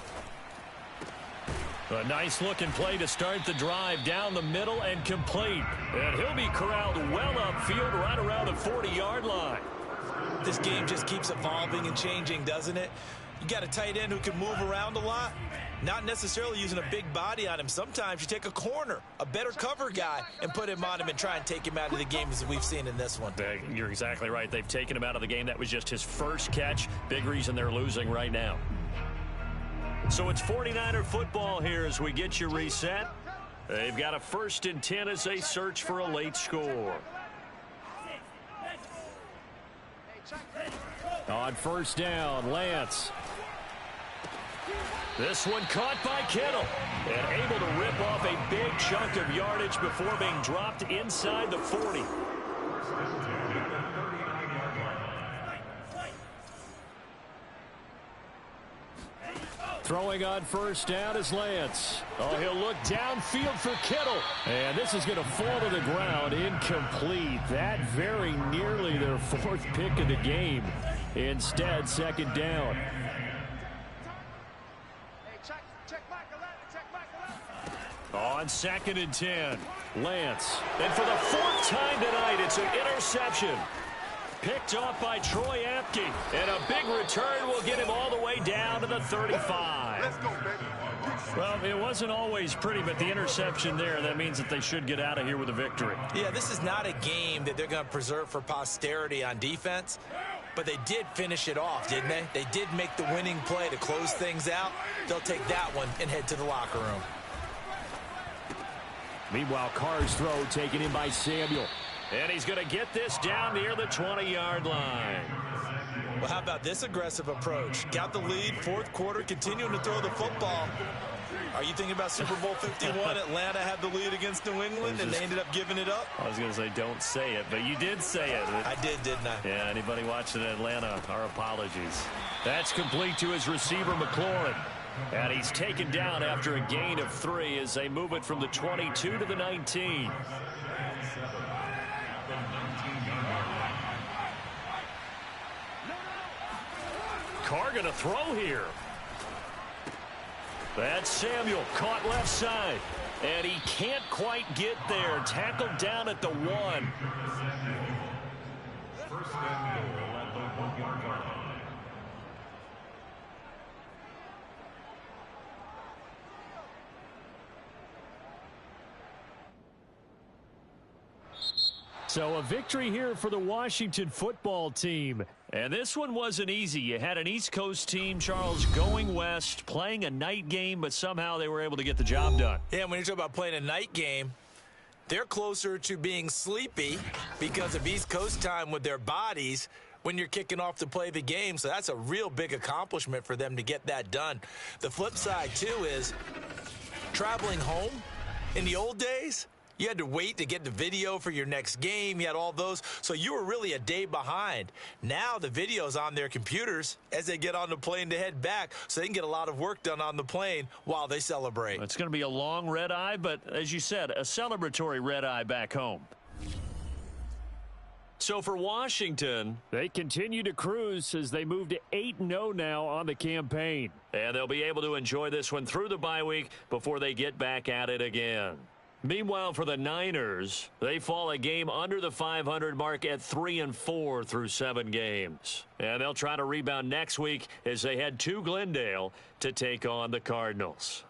A nice-looking play to start the drive down the middle and complete. And he'll be corralled well upfield right around the 40-yard line. This game just keeps evolving and changing, doesn't it? You got a tight end who can move around a lot, not necessarily using a big body on him. Sometimes you take a corner, a better cover guy, and put him on him and try and take him out of the game as we've seen in this one. You're exactly right. They've taken him out of the game. That was just his first catch. Big reason they're losing right now. So it's 49er football here as we get you reset. They've got a 1st and 10 as they search for a late score. On 1st down, Lance. This one caught by Kittle and able to rip off a big chunk of yardage before being dropped inside the 40. Throwing on 1st down is Lance. Oh, he'll look downfield for Kittle. And this is going to fall to the ground. Incomplete. That very nearly their 4th pick of the game. Instead, 2nd down. On 2nd and 10, Lance. And for the 4th time tonight, it's an interception. Picked off by Troy Apke. And a big return will get him all the way down to the 35. Let's go, baby. Well, it wasn't always pretty, but the interception there, that means that they should get out of here with a victory. Yeah, this is not a game that they're going to preserve for posterity on defense, but they did finish it off, didn't they? They did make the winning play to close things out. They'll take that one and head to the locker room. Meanwhile, Carr's throw taken in by Samuel. And he's going to get this down near the 20-yard line. Well, how about this aggressive approach? Got the lead, 4th quarter, continuing to throw the football. Are you thinking about Super Bowl 51? Atlanta had the lead against New England, and they ended up giving it up? I was going to say don't say it, but you did say it. I did, didn't I? Yeah, anybody watching Atlanta, our apologies. That's complete to his receiver, McLaurin. And he's taken down after a gain of 3 as they move it from the 22 to the 19. Carr going to throw here. That's Samuel, caught left side. And he can't quite get there. Tackled down at the 1. So a victory here for the Washington football team. And this one wasn't easy. You had an East Coast team, Charles, going west, playing a night game, but somehow they were able to get the job done. Yeah, when you talk about playing a night game, they're closer to being sleepy because of East Coast time with their bodies when you're kicking off to play the game. So that's a real big accomplishment for them to get that done. The flip side, too, is traveling home in the old days, you had to wait to get the video for your next game. You had all those. So you were really a day behind. Now the video's on their computers as they get on the plane to head back, so they can get a lot of work done on the plane while they celebrate. It's going to be a long red eye, but as you said, a celebratory red eye back home. So for Washington, they continue to cruise as they move to 8-0 now on the campaign. And they'll be able to enjoy this one through the bye week before they get back at it again. Meanwhile, for the Niners, they fall a game under the 500 mark at 3-4 through 7 games. And they'll try to rebound next week as they head to Glendale to take on the Cardinals.